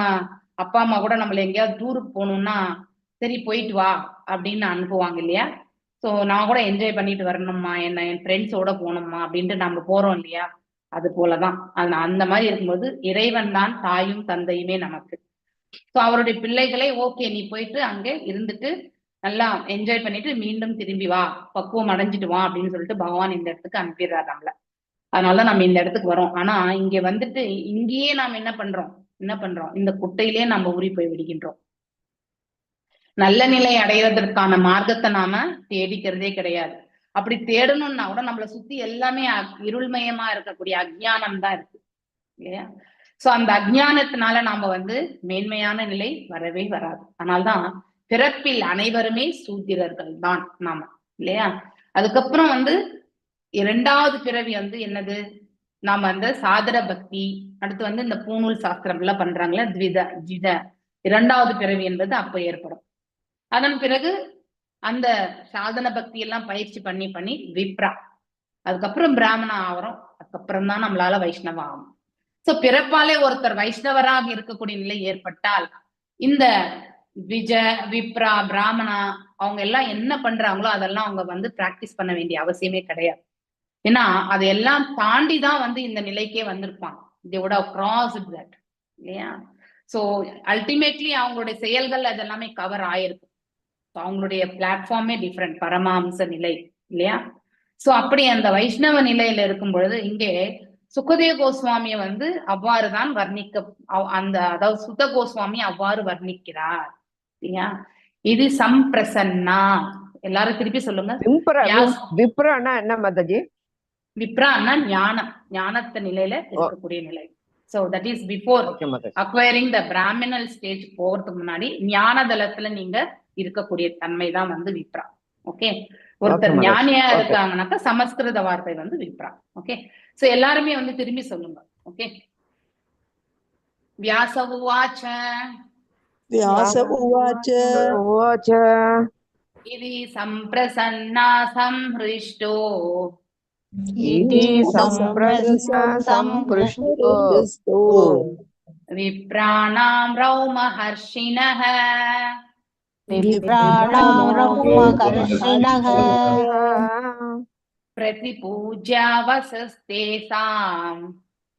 அப்பா அம்மா கூட நம்மள எங்கேயாவது டூருக்கு போகணும்னா சரி போயிட்டு வா அப்படின்னு அனுப்புவாங்க இல்லையா? ஸோ நான் கூட என்ஜாய் பண்ணிட்டு வரணும்மா, என் ஃப்ரெண்ட்ஸோட போகணும்மா அப்படின்ட்டு நம்ம போறோம் இல்லையா? அது போலதான். அந்த மாதிரி இருக்கும்போது இறைவன் தான் தாயும் தந்தையுமே நமக்கு. ஸோ அவருடைய பிள்ளைகளை ஓகே நீ போயிட்டு அங்கே இருந்துட்டு நல்லா என்ஜாய் பண்ணிட்டு மீண்டும் திரும்பி வா, பக்குவம் அடைஞ்சிட்டு வா அப்படின்னு சொல்லிட்டு பகவான் இந்த இடத்துக்கு அனுப்பிடுறாரு நம்மள. அதனாலதான் நம்ம இந்த இடத்துக்கு வரோம். ஆனா இங்க வந்துட்டு இங்கேயே நாம் என்ன பண்றோம் இந்த குட்டையிலேயே நம்ம ஊறி போய் விடுகின்றோம். நல்ல நிலை அடைவதற்கான மார்க்கத்தை நாம தேடிக்கிறதே கிடையாது. அப்படி தேடணும்னா கூட நம்மளை சுத்தி எல்லாமே இருள்மயமா இருக்கக்கூடிய அஜ்ஞானம் தான் இருக்கு இல்லையா? சோ அந்த அஜ்ஞானத்தினால நாம வந்து மேன்மையான நிலை வரவே வராது. அதனால்தான் பிறப்பில் அனைவருமே சூத்திரர்கள் தான் நாம இல்லையா? அதுக்கப்புறம் வந்து 2வது பிறவி வந்து என்னது? நாம அந்த சாதர பக்தி, அடுத்து வந்து இந்த பூநூல் சாஸ்திரம் எல்லாம் பண்றாங்களா ஜித 2வது பிறவி என்பது அப்ப ஏற்படும். அதன் பிறகு அந்த சாதன பக்தி எல்லாம் பயிற்சி பண்ணி பண்ணி விப்ரா, அதுக்கப்புறம் பிராமணா ஆகிறோம், அதுக்கப்புறம் தான் நம்மளால வைஷ்ணவ ஆகும். சோ பிறப்பாலே ஒருத்தர் வைஷ்ணவராக இருக்கக்கூடிய நிலை ஏற்பட்டால் இந்த விப்ரா பிராமணா அவங்க எல்லாம் என்ன பண்றாங்களோ அதெல்லாம் அவங்க வந்து பிராக்டிஸ் பண்ண வேண்டிய அவசியமே கிடையாது. ஏன்னா அதையெல்லாம் தாண்டிதான் வந்து இந்த நிலைக்கே வந்திருப்பாங்க. they would have crossed that இல்லையா? சோ அல்டிமேட்லி அவங்களுடைய செயல்கள் அதெல்லாமே கவர் ஆயிருக்கு. அவங்களுடைய பிளாட்ஃபார்மே டிஃப்ரெண்ட், பரமாம்ச நிலை இல்லையா? சோ அப்படி அந்த வைஷ்ணவ நிலையில இருக்கும் பொழுது இங்கே சுகதேவ கோஸ்வாமியை வந்து அவ்வாறுதான் அதாவது சுத கோஸ்வாமி அவ்வாறு வர்ணிக்கிறார் இல்லையா? இது சம்பிரசன்னா. எல்லாரும் திருப்பி சொல்லுங்க. விப்ரானா என்ன மாதாஜி? விப்ரான்னா ஞானத்த நிலையில இருக்கக்கூடிய நிலை. So that is before acquiring the brahminal stage போறதுக்கு முன்னாடி ஞான தலத்துல நீங்க இருக்கக்கூடிய தன்மை தான் வந்து விப்ரா. ஓகே, ஒருத்தர் ஞானியா இருக்காங்கன்னாக்கா சமஸ்கிருத வார்த்தை வந்து விப்ரா. ஓகே, சோ எல்லாருமே வந்து திரும்பி சொல்லுங்க. ஓகே, வியாச உவாச்ச இது சம்பிரசன்னா சம்ஹ்ருஷ்டோ விப்ராணாம் ரௌமஹர்ஷிணஹ विप्राणां महर्षिणः प्रतिपूज्यावसस्तेषां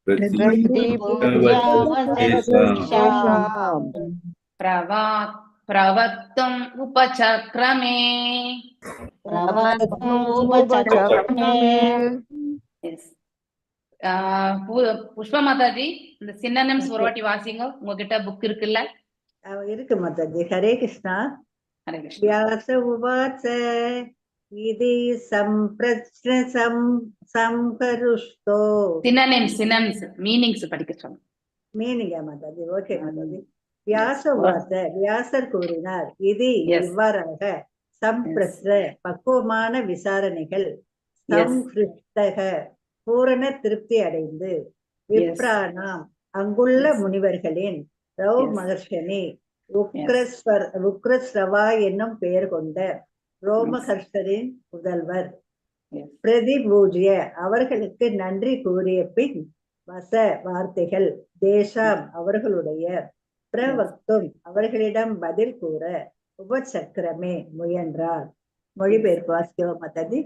प्रतिपूज्यावसस्तेषाम् प्रवक्तुम् उपचक्रमे. प्रवक्तुमुपचक्रमे. Yes. புஷ்ப மாதாஜி, இந்த சின்னம்ஸ் ஒரு வாட்டி வாசிங்க. உங்ககிட்ட புக் இருக்குல்ல? இருக்கு மாதாஜி. ஹரே கிருஷ்ணா. ஹரே கிருஷ்ணா. வியாச உவாச இதி சம்பருஷ்டோ. சின்னம்ஸ் மீனிங்ஸ் படிக்க சொல்லுங்க. மீனிங்கா மாதாஜி? ஓகே மாதாஜி. வியாச உவாச, வியாசர் கூறினார். இது இவ்வாறாக சம்பிரஸ்ர பக்குவமான விசாரணைகள், சம்ஹிருஷ்டக பூரண திருப்தி அடைந்து, விப்ராணாம் அங்குள்ள முனிவர்களின், ரௌ மகர்ஷனி உக்ரஸ்ரவா என்னும் பெயர் கொண்ட ரோமஹர்ஷரின் புதல்வர், பிரதிபூஜ்ய அவர்களுக்கு நன்றி கூறிய பின், வச வார்த்தைகள், தேசாம் அவர்களுடைய, பிரவக்தும் அவர்களிடம் பதில் கூற, உபசக்கரமே முயன்றார். மொழிபெயர்ப்பு வாசிக்கவா மாதாஜி?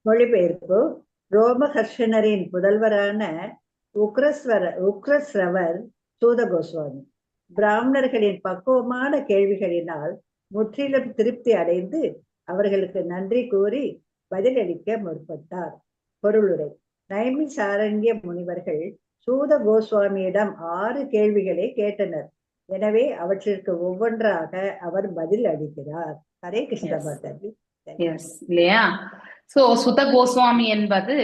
மொழிபெயர்ப்பு. ரோமஹர்ஷனரின் புதல்வரான உக்ரஸ்ரவர் சூத கோஸ்வாமி பிராமணர்களின் பக்குவமான கேள்விகளினால் முற்றிலும் திருப்தி அடைந்து அவர்களுக்கு நன்றி கூறி பதிலளிக்க முற்பட்டார். பொருளுரை. நைமிசாரண்ய முனிவர்கள் சூத கோஸ்வாமியிடம் 6 கேள்விகளை கேட்டனர். எனவே அவற்றிற்கு ஒவ்வொன்றாக அவர் பதில் அளிக்கிறார். ஹரே கிருஷ்ண மாதாஜி. இல்லையா? சோ சுத கோஸ்வாமி என்பது,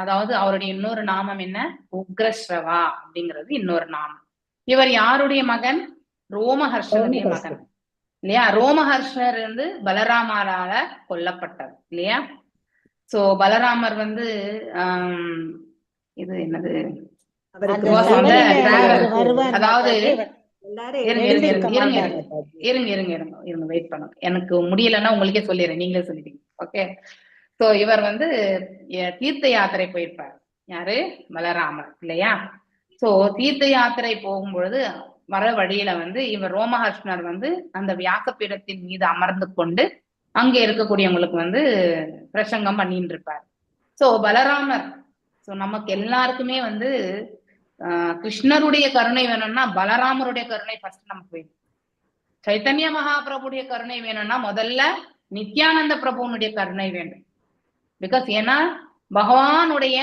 அதாவது அவருடைய இன்னொரு நாமம் என்ன? உக்ரஸ்ரவா அப்படிங்கிறது இன்னொரு நாமம். இவர் யாருடைய மகன்? ரோமஹர்ஷனுடைய மகன் இல்லையா? ரோமஹர்ஷர் வந்து பலராமரால கொல்லப்பட்டது இல்லையா? சோ பலராமர் வந்து இது என்னது, அதாவது இருங்க வெயிட் பண்ணுங்க, எனக்கு முடியலன்னா உங்களுக்கே சொல்லிடுறேன், நீங்களே சொல்லிட்டீங்க. ஓகே. சோ இவர் வந்து தீர்த்த யாத்திரை போயிருப்பார். யாரு? பலராமர் இல்லையா? சோ தீர்த்த யாத்திரை போகும்பொழுது வர வழியில வந்து இவர் ரோமஹர்ஷ்ணர் வந்து அந்த வியாசப்பீடத்தின் மீது அமர்ந்து கொண்டு அங்க இருக்கக்கூடியவங்களுக்கு வந்து பிரசங்கம் பண்ணிட்டு இருப்பார். சோ பலராமர், சோ நமக்கு எல்லாருக்குமே வந்து கிருஷ்ணருடைய கருணை வேணும்னா பலராமருடைய கருணை ஃபர்ஸ்ட் நமக்கு வேணும். சைத்தன்ய மகாபிரபுடைய கருணை வேணும்னா முதல்ல நித்யானந்த பிரபுனுடைய கருணை வேண்டும். பிகாஸ் ஏன்னா பகவானுடைய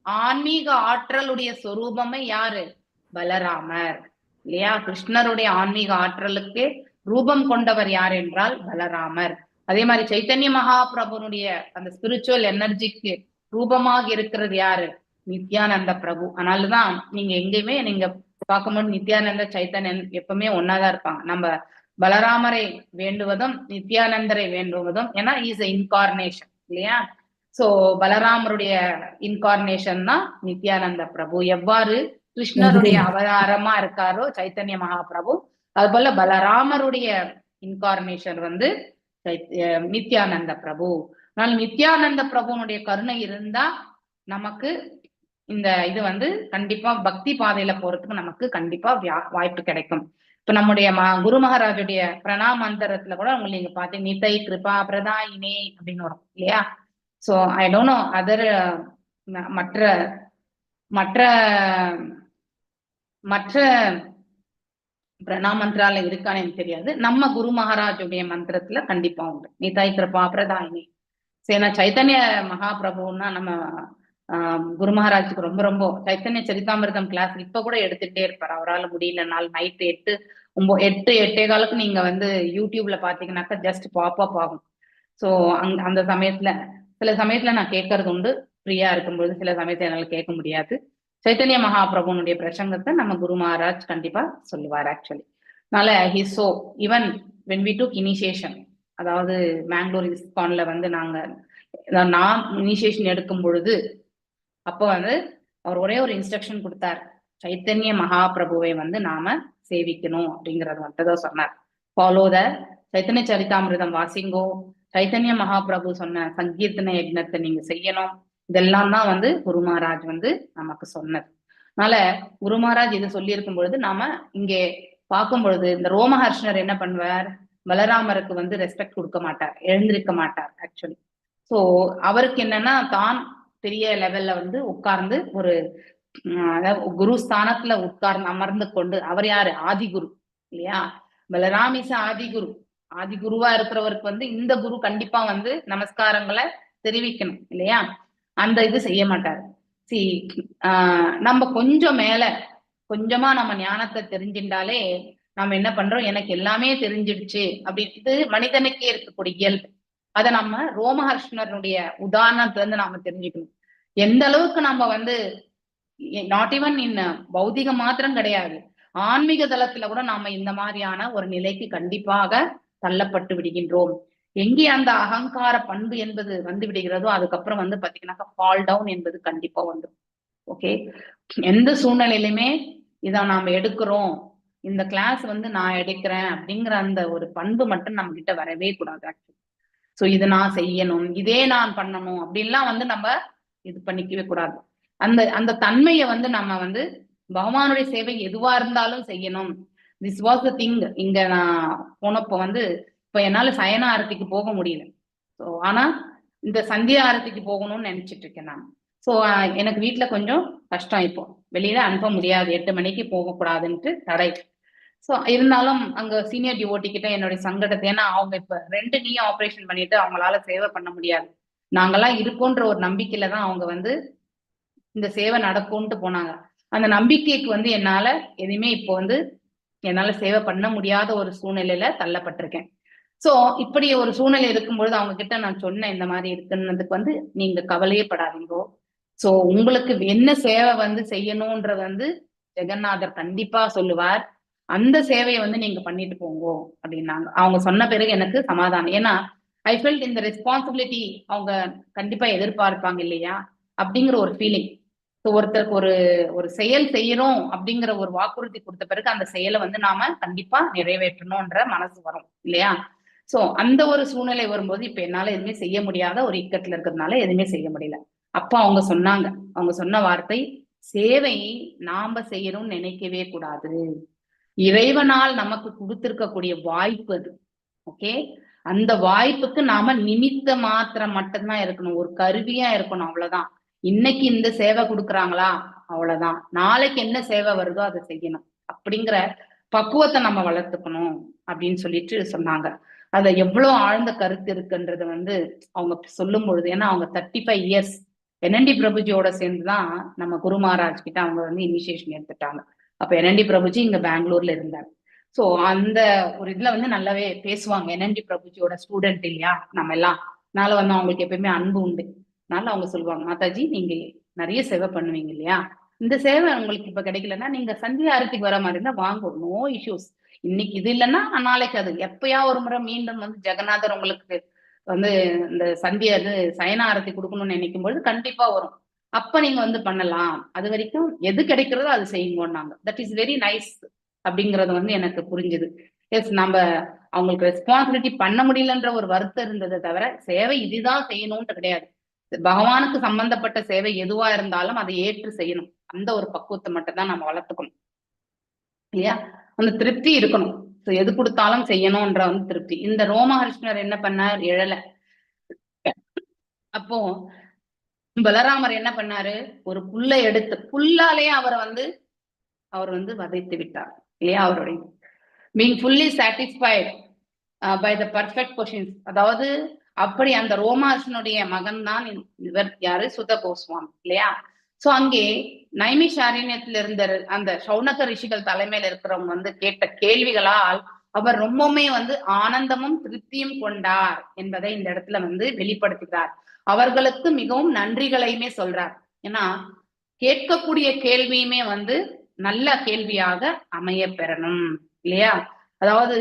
ஆன்மீக ஆற்றலுடைய சொரூபமே யாரு? பலராமர் இல்லையா? கிருஷ்ணருடைய ஆன்மீக ஆற்றலுக்கு ரூபம் கொண்டவர் யார் என்றால் பலராமர். அதே மாதிரி சைத்தன்ய மகாபிரபுனுடைய அந்த ஸ்பிரிச்சுவல் எனர்ஜிக்கு ரூபமாக இருக்கிறது யாரு? நித்யானந்த பிரபு. அதனாலதான் நீங்க எங்கேயுமே நீங்க பார்க்கும்போது நித்யானந்த சைத்தன்யன் எப்பவுமே ஒன்னாதான் இருப்பாங்க. நம்ம பலராமரை வேண்டுவதும் நித்யானந்தரை வேண்டுவதும், ஏன்னா இஸ் இன்கார்னேஷன் இல்லையா? சோ பலராமருடைய இன்கார்னேஷன் தான் நித்யானந்த பிரபு. எவ்வாறு கிருஷ்ணருடைய அவதாரமா இருக்காரோ சைத்தன்ய மகாபிரபு, அது போல பலராமருடைய இன்கார்னேஷன் வந்து நித்யானந்த பிரபு. ஆனால் நித்யானந்த பிரபுனுடைய கருணை இருந்தா நமக்கு இந்த இது வந்து கண்டிப்பா பக்தி பாதையில போறதுக்கு நமக்கு கண்டிப்பா வாய்ப்பு கிடைக்கும். இப்ப நம்முடைய குரு மகாராஜுடைய பிரணாம் மந்திரத்துல கூட உங்களுக்கு நீங்க பாத்தீங்க, நிதை கிருபா பிரதாயினே அப்படின்னு வரும் இல்லையா? So I don't know other மற்ற மற்ற மற்ற பிரணாம் மந்திரால இருக்கான்னு எனக்கு தெரியாது. நம்ம குரு மகாராஜுடைய மந்திரத்துல கண்டிப்பா உண்டு, நிதை கிருபா பிரதாயினி. ஏன்னா சைத்தன்ய மகாபிரபுன்னா நம்ம குரு மகாராஜுக்கு ரொம்ப ரொம்ப சைத்தன்ய சரிதாமிர்தம் கிளாஸ் இப்ப கூட எடுத்துட்டே இருப்பார். அவரால் முடியலனால நைட்டு 8-8:15 நீங்க வந்து யூடியூப்ல பாத்தீங்கன்னாக்கா ஜஸ்ட் பாப்அப் ஆகும். சோ அந்த சமயத்துல சில சமயத்துல நான் கேட்கறது உண்டு, ஃப்ரீயா இருக்கும்போது. சில சமயத்துல என்னால கேட்க முடியாது. சைத்தன்ய மகாபிரபுனுடைய பிரசங்கத்தை நம்ம குரு மகாராஜ் கண்டிப்பா சொல்லுவார் ஆக்சுவலி. அதனால ஹிசோ even when we took initiation, அதாவது மேங்களூர் இஸ்கான்ல வந்து நான் இனிஷியேஷன் எடுக்கும் பொழுது அப்ப வந்து அவர் ஒரே ஒரு இன்ஸ்ட்ரக்ஷன் கொடுத்தார், சைத்தன்ய மகாபிரபுவை வந்து நாம சேவிக்கணும் அப்படிங்கறது மட்டும்தான் சொன்னார். ஃபாலோ த சைத்தன்ய சரிதாமிர்தம் வாசிங்கோ, சைத்தன்ய மகாபிரபு சொன்ன சங்கீர்த்தன யஜ்னத்தை நீங்க செய்யணும். இதெல்லாம் தான் வந்து குரு மகாராஜ் வந்து நமக்கு சொன்னது. அதனால குரு மகாராஜ் இதை சொல்லி இருக்கும் பொழுது நாம இங்கே பார்க்கும் பொழுது இந்த ரோமஹர்ஷ்ணர் என்ன பண்ணுவார், பலராமருக்கு வந்து ரெஸ்பெக்ட் கொடுக்க மாட்டார், எழுந்திருக்க மாட்டார் ஆக்சுவலி. சோ அவருக்கு என்னன்னா தான் பெரிய லெவல்ல வந்து உட்கார்ந்து ஒரு அதாவது குரு ஸ்தானத்துல உட்கார்ந்து அமர்ந்து கொண்டு, அவர் யாரு, ஆதிகுரு இல்லையா? பலராம் இஸ் ஆதிகுரு. ஆதிகுருவா இருக்கிறவருக்கு வந்து இந்த குரு கண்டிப்பா வந்து நமஸ்காரங்களை தெரிவிக்கணும் இல்லையா? அந்த இது செய்ய மாட்டாரு. சி நம்ம கொஞ்சம் மேல கொஞ்சமா நம்ம ஞானத்தை தெரிஞ்சின்றாலே நம்ம என்ன பண்றோம், எனக்கு எல்லாமே தெரிஞ்சிடுச்சு அப்படி, இது மனிதனுக்கே இருக்கக்கூடிய இயல்பு. அதை நம்ம ரோமஹர்ஷ்ணருடைய உதாரணத்துல இருந்து நாம தெரிஞ்சுக்கணும். எந்த அளவுக்கு நம்ம வந்து நாட் ஈவன் இன் பௌதிக மாத்திரம் கிடையாது, ஆன்மீக தளத்துல கூட நாம இந்த மாதிரியான ஒரு நிலைக்கு கண்டிப்பாக தள்ளப்பட்டு விடுகின்றோம். எங்கே அந்த அகங்கார பண்பு என்பது வந்து விடுகிறதோ அதுக்கப்புறம் வந்து பாத்தீங்கன்னாக்கா ஃபால் டவுன் என்பது கண்டிப்பா வந்துடும். ஓகே, எந்த சூழ்நிலையிலுமே இதை நாம எடுக்கிறோம், இந்த கிளாஸ் வந்து நான் எடுக்கிறேன் அப்படிங்கிற அந்த ஒரு பண்பு மட்டும் நம்ம கிட்ட வரவே கூடாது ஆக்சுவலி. சோ இது நான் செய்யணும், இதே நான் பண்ணணும் அப்படின்லாம் வந்து நம்ம இது பண்ணிக்கவே கூடாது. அந்த அந்த தன்மையை வந்து நம்ம வந்து பகவானுடைய சேவை எதுவா இருந்தாலும் செய்யணும். This was the thing. இங்க நான் போனப்போ வந்து இப்ப என்னால சயன ஆரத்திக்கு போக முடியல. ஸோ ஆனா இந்த சந்தியா ஆரத்திக்கு போகணும்னு நினைச்சிட்டு இருக்கேன் நான். ஸோ எனக்கு வீட்டுல கொஞ்சம் கஷ்டம், இப்போ வெளியில அனுப்ப முடியாது, 8 மணிக்கு போகக்கூடாதுன்ட்டு தடை. ஸோ இருந்தாலும் அங்க சீனியர் டிவோட்டி கிட்ட என்னுடைய சங்கடத்தை, ஏன்னா அவங்க இப்ப 2 நீ ஆப்ரேஷன் பண்ணிட்டு அவங்களால சேவை பண்ண முடியாது, நாங்கெல்லாம் இருக்கோன்ற ஒரு நம்பிக்கையில தான் அவங்க வந்து இந்த சேவை நடக்கும்ட்டு போனாங்க. அந்த நம்பிக்கைக்கு வந்து என்னால எதுவுமே இப்போ வந்து என்னால சேவை பண்ண முடியாத ஒரு சூழ்நிலையில தள்ளப்பட்டிருக்கேன். சோ இப்படி ஒரு சூழ்நிலை இருக்கும்பொழுது அவங்க கிட்ட நான் சொன்னேன், இந்த மாதிரி இருக்குன்னதுக்கு வந்து நீங்க கவலையே படாதீங்கோ. சோ உங்களுக்கு என்ன சேவை வந்து செய்யணும்ன்ற வந்து ஜெகநாதர் கண்டிப்பா சொல்லுவார், அந்த சேவையை வந்து நீங்க பண்ணிட்டு போங்கோ அப்படின்னாங்க. அவங்க சொன்ன பிறகு எனக்கு சமாதானம். ஏன்னா ஐ ஃபெல்ட் இந்த ரெஸ்பான்சிபிலிட்டி அவங்க கண்டிப்பா எதிர்பார்ப்பாங்க இல்லையா அப்படிங்கிற ஒரு ஃபீலிங். ஸோ ஒருத்தருக்கு ஒரு ஒரு செயல் செய்யறோம் அப்படிங்கிற ஒரு வாக்குறுதி கொடுத்த பிறகு அந்த செயலை வந்து நாம கண்டிப்பா நிறைவேற்றணும்ன்ற மனசு வரும் இல்லையா? சோ அந்த ஒரு சூழ்நிலை வரும்போது இப்ப என்னால எதுவுமே செய்ய முடியாத ஒரு இக்கத்துல இருக்கிறதுனால எதுவுமே செய்ய முடியல. அப்ப அவங்க சொன்னாங்க, அவங்க சொன்ன வார்த்தை, சேவை நாம செய்யணும்னு நினைக்கவே கூடாது, இறைவனால் நமக்கு கொடுத்திருக்கக்கூடிய வாய்ப்பு அது. ஓகே, அந்த வாய்ப்புக்கு நாம நிமித்த மாத்திரம் மட்டும்தான் இருக்கணும், ஒரு கருவியா இருக்கணும், அவ்வளவுதான். இன்னைக்கு இந்த சேவை கொடுக்குறாங்களா, அவ்வளவுதான், நாளைக்கு என்ன சேவை வருதோ அதை செய்யணும் அப்படிங்கிற பக்குவத்தை நம்ம வளர்த்துக்கணும் அப்படின்னு சொல்லிட்டு சொன்னாங்க. அதுல எவ்வளவு ஆழ்ந்த கருத்து இருக்குன்றத வந்து அவங்க சொல்லும் பொழுது, ஏன்னா அவங்க 35 இயர்ஸ் NND பிரபுஜியோட சேர்ந்துதான் நம்ம குரு மகாராஜ் கிட்ட அவங்க வந்து இனிஷியேஷன் எடுத்துட்டாங்க. அப்ப NND பிரபுஜி இங்க பெங்களூர்ல இருந்தார். சோ அந்த ஒரு இதுல வந்து நல்லாவே பேசுவாங்க. NND பிரபுஜியோட ஸ்டூடெண்ட் இல்லையா நம்ம எல்லாம், அதனால வந்து அவங்களுக்கு எப்பயுமே அன்பு உண்டு. அதனால அவங்க சொல்லுவாங்க, மாதாஜி நீங்க நிறைய சேவை பண்ணுவீங்க இல்லையா, இந்த சேவை உங்களுக்கு இப்ப கிடைக்கலன்னா நீங்க சந்தியா ஆரத்திக்கு வர மாதிரி இருந்தா வாங்க, நோ இஷ்யூஸ். இன்னைக்கு இது இல்லைன்னா நாளைக்கு அது, எப்பயா ஒரு முறை மீண்டும் வந்து ஜெகநாதர் உங்களுக்கு வந்து இந்த சந்தியா இது சயன ஆரத்தி கொடுக்கணும்னு நினைக்கும் பொழுது கண்டிப்பா வரும், அப்ப நீங்க வந்து பண்ணலாம், அது வரைக்கும் எது கிடைக்கிறதோ அது செய்யுங்கன்னாங்க. தட் இஸ் வெரி நைஸ் அப்படிங்கறது வந்து எனக்கு புரிஞ்சுது. எஸ், நம்ம அவங்களுக்கு ரெஸ்பான்சிபிலிட்டி பண்ண முடியலன்ற ஒரு வருத்தம் இருந்ததை தவிர சேவை இதுதான் செய்யணும்னு கிடையாது. பகவானுக்கு சம்பந்தப்பட்ட சேவை எதுவா இருந்தாலும் அதை ஏற்று செய்யணும், அந்த ஒரு பக்குவத்தை மட்டும் தான் நம்ம வளர்த்துக்கணும் இல்லையா? அந்த திருப்தி இருக்கணும், எது கொடுத்தாலும் செய்யணும்ன்ற வந்து திருப்தி. இந்த ரோமஹர்ஷ்ணர் என்ன பண்ணார், எழல. அப்போ பலராமர் என்ன பண்ணாரு, ஒரு புல்லை எடுத்து புல்லாலேயே அவர் வந்து வதைத்து விட்டார் இல்லையா? அவருடைய being fully satisfied by the perfect questions. அதாவது அப்படி அந்த ரோமஹர்ஷனுடைய மகன் தான் இவர் யாரு, சுத கோஸ்வாமி இல்லையா? சோ அங்கே நைமிஷாரண்யத்துல இருந்த அந்த சௌனக ரிஷிகள் தலைமையில இருக்கிறவங்க வந்து கேட்ட கேள்விகளால் அவர் ரொம்பவுமே வந்து ஆனந்தமும் திருப்தியும் கொண்டார் என்பதை இந்த இடத்துல வந்து வெளிப்படுத்துகிறார். அவர்களுக்கு மிகவும் நன்றிகளையுமே சொல்றார். ஏன்னா கேட்கக்கூடிய கேள்வியுமே வந்து நல்ல கேள்வியாக அமைய பெறணும் இல்லையா? அதாவது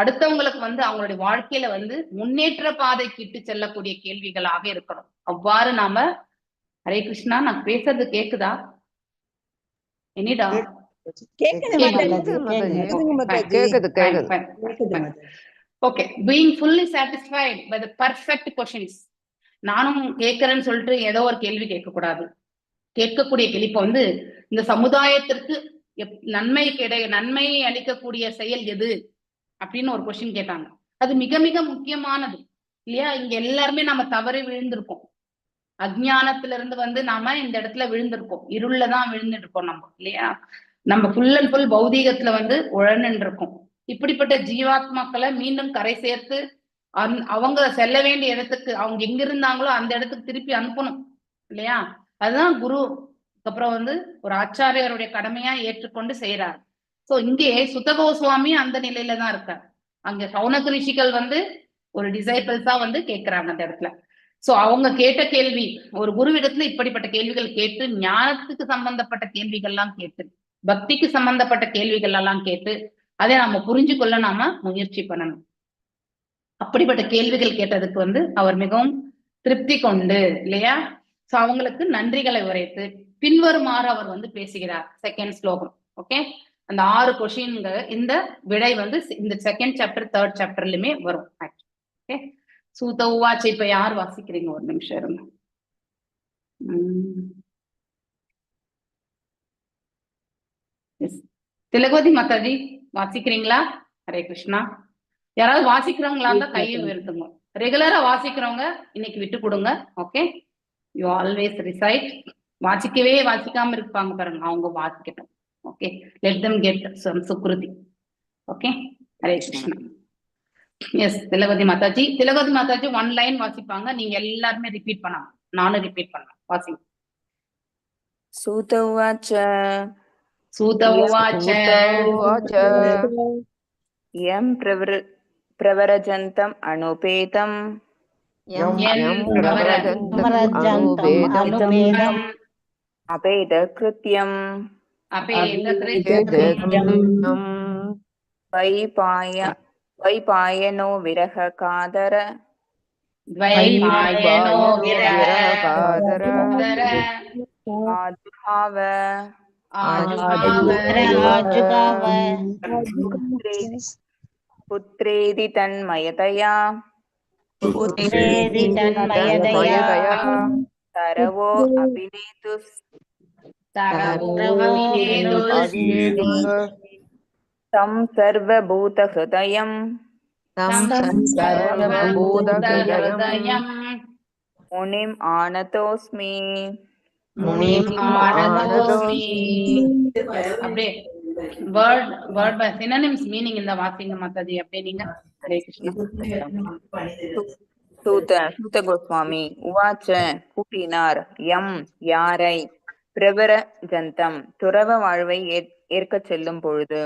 அடுத்தவங்களுக்கு வந்து அவங்களுடைய வாழ்க்கையில வந்து முன்னேற்ற பாதைக்கு இட்டு செல்லக்கூடிய கேள்விகளாக இருக்கணும். அவ்வாறு நாம, ஹரே கிருஷ்ணா, நான் பேசுறது கேக்குதா? எனிடா okay. Being fully satisfied by the perfect questions. நானும் கேட்கறேன்னு சொல்லிட்டு ஏதோ ஒரு கேள்வி கேட்க கூடாது. கேட்கக்கூடிய கேள்வி, இப்ப வந்து இந்த சமுதாயத்திற்கு நன்மை அளிக்கக்கூடிய செயல் எது அப்படின்னு ஒரு கொஸ்டின் கேட்டாங்க. அது மிக மிக முக்கியமானது இல்லையா? இங்க எல்லாருமே நம்ம தவறி விழுந்திருக்கோம். அஜ்ஞானத்துல இருந்து நாம இந்த இடத்துல விழுந்திருக்கோம், இருள்ல தான் விழுந்துட்டு இருக்கோம் நம்ம இல்லையா? நம்ம ஃபுல் அண்ட் ஃபுல் பௌதீகத்துல உழன்னு இருக்கோம். இப்படிப்பட்ட ஜீவாத்மாக்களை மீண்டும் கரை சேர்த்து அவங்க செல்ல வேண்டிய இடத்துக்கு, அவங்க எங்க இருந்தாங்களோ அந்த இடத்துக்கு திருப்பி அனுப்பணும் இல்லையா? அதுதான் குரு அப்புறம் ஒரு ஆச்சாரியருடைய கடமையா ஏற்றுக்கொண்டு செய்யறாரு. சோ இங்கே சுத்த கோஸ்வாமி அந்த நிலையில தான் இருக்கார். அங்க சௌனக ரிஷிகள் ஒரு டிசைபிள்ஸா கேட்கிறாங்க அந்த இடத்துல. சோ அவங்க கேட்ட கேள்வி, ஒரு குருவிடத்துல இப்படிப்பட்ட கேள்விகள் கேட்டு, ஞானத்துக்கு சம்பந்தப்பட்ட கேள்விகள்லாம் கேட்டு, பக்திக்கு சம்பந்தப்பட்ட கேள்விகள் எல்லாம் கேட்டு, அதை நாம புரிஞ்சு கொள்ள நாம முயற்சி பண்ணணும். அப்படிப்பட்ட கேள்விகள் கேட்டதுக்கு அவர் மிகவும் திருப்தி கொண்டு இல்லையா? சோ அவங்களுக்கு நன்றிகளை உரைத்து பின்வருமாறு அவர் பேசுகிறார். செகண்ட் ஸ்லோகம். ஓகே, அந்த 6 கொஸ்டின்ங்க இந்த விடை இந்த செகண்ட் சாப்டர் தேர்ட் சாப்டர்லயுமே வரும். ஓகே, சூத உவாச்சு. இப்ப யார் வாசிக்கிறீங்க? ஒரு நிமிஷம் இருங்க. திலகவதி மாதாஜி வாசிக்கிறீங்களா? ஹரே கிருஷ்ணா. யாராவது வாசிக்கிறவங்களா இருந்தா கையை உயர்த்துங்க. ரெகுலரா வாசிக்கிறவங்க இன்னைக்கு விட்டு கொடுங்க. Okay, you always recite. வாசிக்காம இருப்பாங்க பாருங்க, அவங்க வாசிக்கட்டும். Okay, let them get some sukriti. Okay, Hare Krishna. Yes, Thilagavathi Mataji. Thilagavathi Mataji 1 line வாசிப்பாங்க. நீங்க எல்லாருமே ரிப்பீட் பண்ணலாம், நானும் ரிப்பீட் பண்ணலாம். வாசிங்க. சூத உவாச்ச சூத உவாச்ச யம் பிரவரஜந்தம் அனுபேதம் அபேத கிருத்யம் வைபாயனோ விரக காதர புத்ரேதி தன்மயதயா தரவோ அபிநேது தம் சர்வபூத ஹிருதயம் முனிம் ஆனதோஸ்மி. அப்படியே வேர்ட் பை சினோனிம்ஸ் மீனிங் இந்த வாசிங்க மாதாஜி. அப்படியே நீங்க. ஹரே கிருஷ்ணா. சூத கோஸ்வாமி உவாச்ச கூட்டினார். யம் யாரை, பிரவர ஜந்தம் துறவ வாழ்வை ஏற்க செல்லும் பொழுது,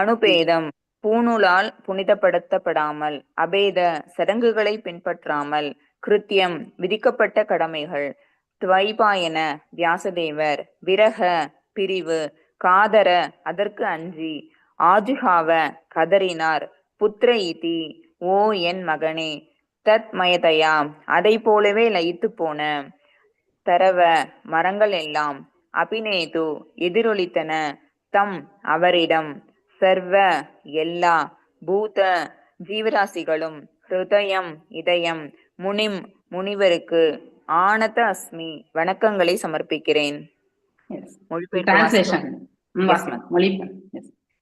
அனுபேதம் பூணூலால் புனிதப்படுத்தப்படாமல், அபேத சடங்குகளை பின்பற்றாமல், கிருத்தியம் விதிக்கப்பட்ட கடமைகள், துவைபாயன வியாசதேவர், விரக பிரிவு, காதர அதற்கு அஞ்சி, ஆஜுகாவ கதறினார், புத்திர இதி ஓ என் மகனே, தத் மயதயா அதை போலவே லயித்து போன, தரவ மரங்கள் எல்லாம், அபிநேது எதிரொலித்தன, தம் அவரிடம், சர்வ எல்லா, பூத ஜீவராசிகளும், ஹிருதயம் இதயம், முனிம் முனிவருக்கு, ஆனத அஸ்மி வணக்கங்களை சமர்ப்பிக்கிறேன்.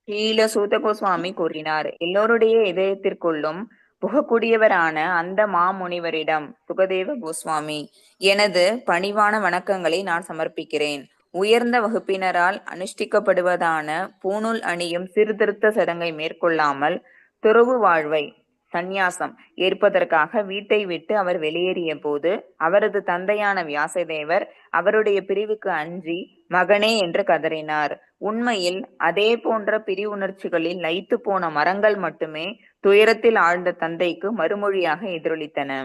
கீழ சூத கோஸ்வாமி கூறினார். எல்லோருடைய இதயத்திற்குள்ளும் புகக்கூடியவரான அந்த மாமுனிவரிடம் சுகதேவ கோஸ்வாமி, எனது பணிவான வணக்கங்களை நான் சமர்ப்பிக்கிறேன். உயர்ந்த வகுப்பினரால் அனுஷ்டிக்கப்படுவதான பூணூல் அணியும் சீர்திருத்த சடங்கை மேற்கொள்ளாமல் துறவு வாழ்வை சந்நியாசம் ஏற்பதற்காக வீட்டை விட்டு அவர் வெளியேறிய போது, அவரது தந்தையான வியாசதேவர் அவருடைய பிரிவுக்கு அஞ்சி மகனே என்று கதறினார். உண்மையில் அதே போன்ற பிரிவுணர்ச்சிகளில் லயித்து போன மரங்கள் மட்டுமே துயரத்தில் ஆழ்ந்த தந்தைக்கு மறுமொழியாக எதிரொலித்தன.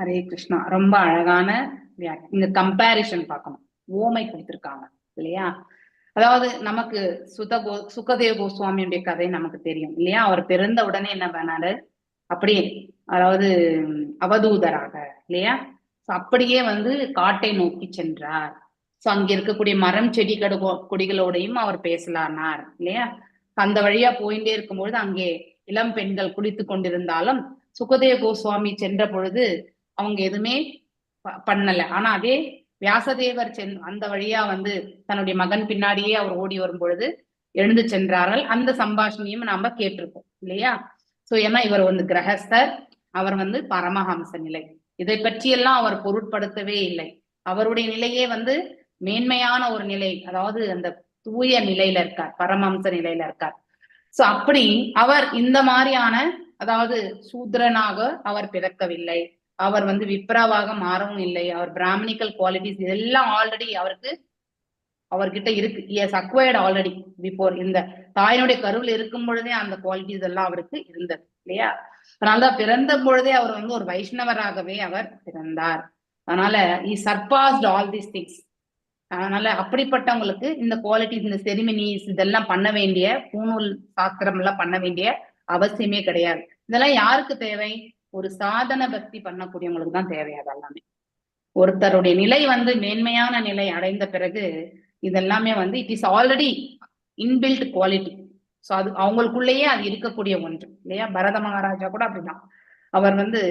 ஹரே கிருஷ்ணா. ரொம்ப அழகான இந்த கம்பேரிசன் பார்க்கணும். ஓமை கொடுத்திருக்காங்க இல்லையா? அதாவது நமக்கு சுகதேவ கோஸ்வாமியுடைய கதை நமக்கு தெரியும் இல்லையா? அவர் பிறந்த உடனே என்ன பண்ணாரு? அப்படியே அதாவது அவதூதராக இல்லையா? அப்படியே காட்டை நோக்கி சென்றார். சோ அங்க இருக்கக்கூடிய மரம் செடி கொடிகளோடையும் அவர் பேசலானார் இல்லையா? அந்த வழியா போயிட்டே இருக்கும்பொழுது அங்கே இளம் பெண்கள் குளித்து கொண்டிருந்தாலும் சுகதேவ கோஸ்வாமி சென்ற பொழுது அவங்க எதுவுமே பண்ணல. ஆனா அதே வியாசதேவர் அந்த வழியா வந்து தன்னுடைய மகன் பின்னாடியே அவர் ஓடி வரும் பொழுது எழுந்து சென்றார்கள். அந்த சம்பாஷணையும் நாம கேட்டிருக்கோம் இல்லையா? சோ ஏன்னா இவர் வந்து கிரகஸ்தர், அவர் வந்து பரமஹம்ச நிலை, இதை பற்றியெல்லாம் அவர் பொருட்படுத்தவே இல்லை. அவருடைய நிலையே வந்து மேன்மையான ஒரு நிலை, அதாவது அந்த தூய நிலையில இருக்கார், பரமஹம்ச நிலையில இருக்கார். சோ அப்படி அவர் இந்த மாதிரியான, அதாவது சூத்ரனாக அவர் பிறக்கவில்லை, அவர் வந்து விப்ராவாக மாறவும் இல்லை, அவர் பிராமணிக்கல் குவாலிட்டிஸ் இதெல்லாம் ஆல்ரெடி அவர்கிட்ட இருக்கு. எஸ் அக்வயர்ட் ஆல்ரெடி பிஃபோர், இந்த தாயினுடைய கருவில் இருக்கும் பொழுதே அந்த குவாலிட்டிஸ் எல்லாம் அவருக்கு இருந்தது இல்லையா? அதனாலதான் பிறந்த பொழுதே அவர் வந்து ஒரு வைஷ்ணவராகவே அவர் பிறந்தார். அதனால he surpassed all these things. அதனால அப்படிப்பட்டவங்களுக்கு இந்த குவாலிட்டிஸ், இந்த செரிமனிஸ் இதெல்லாம் பண்ண வேண்டிய, பூணூல் சாஸ்திரம் எல்லாம் பண்ண வேண்டிய அவசியமே கிடையாது. இதெல்லாம் யாருக்கு தேவை? ஒரு சாதன பக்தி பண்ணக்கூடியவங்களுக்கு தான் தேவை. அதெல்லாமே ஒருத்தருடைய நிலை வந்து மேன்மையான நிலை அடைந்த பிறகு இதெல்லாமே வந்து it is already inbuilt quality. So அது அவங்களுக்குள்ளேயே அது இருக்கக்கூடிய ஒன்று இல்லையா? பரத மகாராஜா கூட அப்படிதான். அவர் வந்து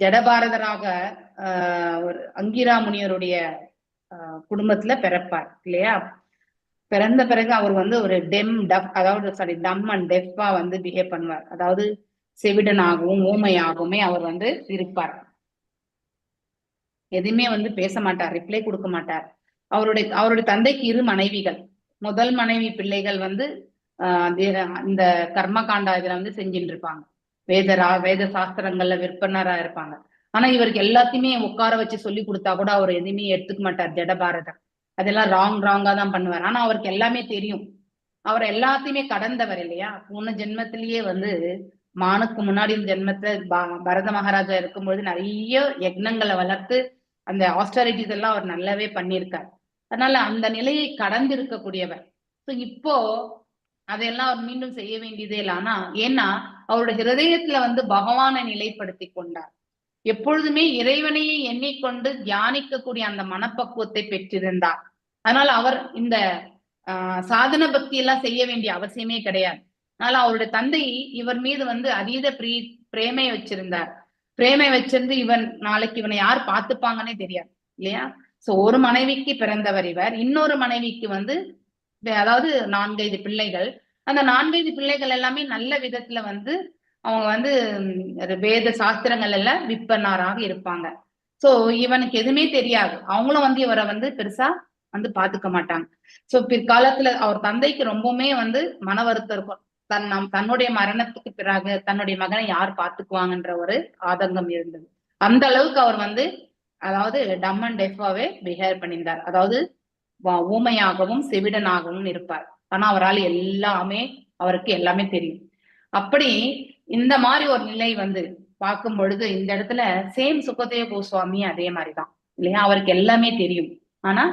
ஜடபாரதராக ஒரு அங்கிரா முனியருடைய குடும்பத்துல பிறப்பார் இல்லையா? பிறந்த பிறகு அவர் வந்து ஒரு டம் அண்ட் டெஃபா வந்து பிஹேவ் பண்ணுவார். அதாவது செவிடனாகவும் ஊமையாகவுமே அவர் வந்து இருப்பார். எதுவுமே வந்து பேச மாட்டார், ரிப்ளை கொடுக்க மாட்டார். அவருடைய தந்தைக்கு 2 மனைவிகள். முதல் மனைவி பிள்ளைகள் வந்து இந்த கர்மகாண்டா இதுல வந்து செஞ்சுட்டு இருப்பாங்க, வேத சாஸ்திரங்கள்ல விற்பனரா இருப்பாங்க. ஆனா இவருக்கு எல்லாத்தையுமே உட்கார வச்சு சொல்லி கொடுத்தா கூட அவர் எதுவுமே எடுத்துக்க மாட்டார். ஜடபாரதர் அதெல்லாம் ராங்கா தான் பண்ணுவார். ஆனா அவருக்கு எல்லாமே தெரியும், அவர் எல்லாத்தையுமே கடந்தவர் இல்லையா? போன ஜென்மத்திலேயே வந்து மானுக்கு முன்னாடி ஜென்மத்துல பரத மகாராஜா இருக்கும்பொழுது நிறைய யக்னங்களை வளர்த்து அந்த ஆஸ்டாரிட்டிஸ் எல்லாம் அவர் நல்லாவே பண்ணியிருக்கார். அதனால அந்த நிலையை கடந்து இருக்கக்கூடியவர். ஸோ இப்போ அதையெல்லாம் அவர் மீண்டும் செய்ய வேண்டியதே இல்லை. ஆனா ஏன்னா அவருடைய ஹிருதயத்துல வந்து பகவானை நிலைப்படுத்தி கொண்டார். எப்பொழுதுமே இறைவனையே எண்ணிக்கொண்டு தியானிக்கக்கூடிய அந்த மனப்பக்குவத்தை பெற்றிருந்தார். அதனால அவர் இந்த சாதன பக்தி எல்லாம் செய்ய வேண்டிய அவசியமே கிடையாது. அதனால அவருடைய தந்தை இவர் மீது வந்து அதீத பிரேமை வச்சிருந்தார். பிரேமை வச்சிருந்து நாளைக்கு இவனை யார் பார்த்துப்பாங்கன்னே தெரியாது இல்லையா? சோ ஒரு மனைவிக்கு பிறந்தவர் இவர். இன்னொரு மனைவிக்கு வந்து அதாவது 4-5 பிள்ளைகள். அந்த 4-5 பிள்ளைகள் எல்லாமே நல்ல விதத்துல வந்து அவங்க வந்து வேத சாஸ்திரங்கள் எல்லாம் விற்பனராக இருப்பாங்க. சோ இவனுக்கு எதுவுமே தெரியாது. அவங்களும் வந்து இவரை வந்து பெருசா வந்து பாத்துக்க மாட்டாங்க. சோ பிற்காலத்துல அவர் தந்தைக்கு ரொம்பவுமே வந்து மன வருத்தம் இருக்கும். தன்னுடைய மரணத்துக்கு பிறகு தன்னுடைய மகனை யார் பாத்துக்குவாங்கன்ற ஒரு ஆதங்கம் இருந்தது. அந்த அளவுக்கு அவர் வந்து அதாவது டம் அண்ட் டெஃபாவே பிஹேவ் பண்ணியிருந்தார். அதாவது ஊமையாகவும் செவிடனாகவும் இருப்பார். ஆனா அவரால் அவருக்கு எல்லாமே தெரியும். அப்படி இந்த மாதிரி ஒரு நிலை வந்து பார்க்கும் பொழுது இந்த இடத்துல சேம் சுகதேவ கோஸ்வாமி அதே மாதிரிதான் இல்லையா? அவருக்கு எல்லாமே தெரியும். ஆனா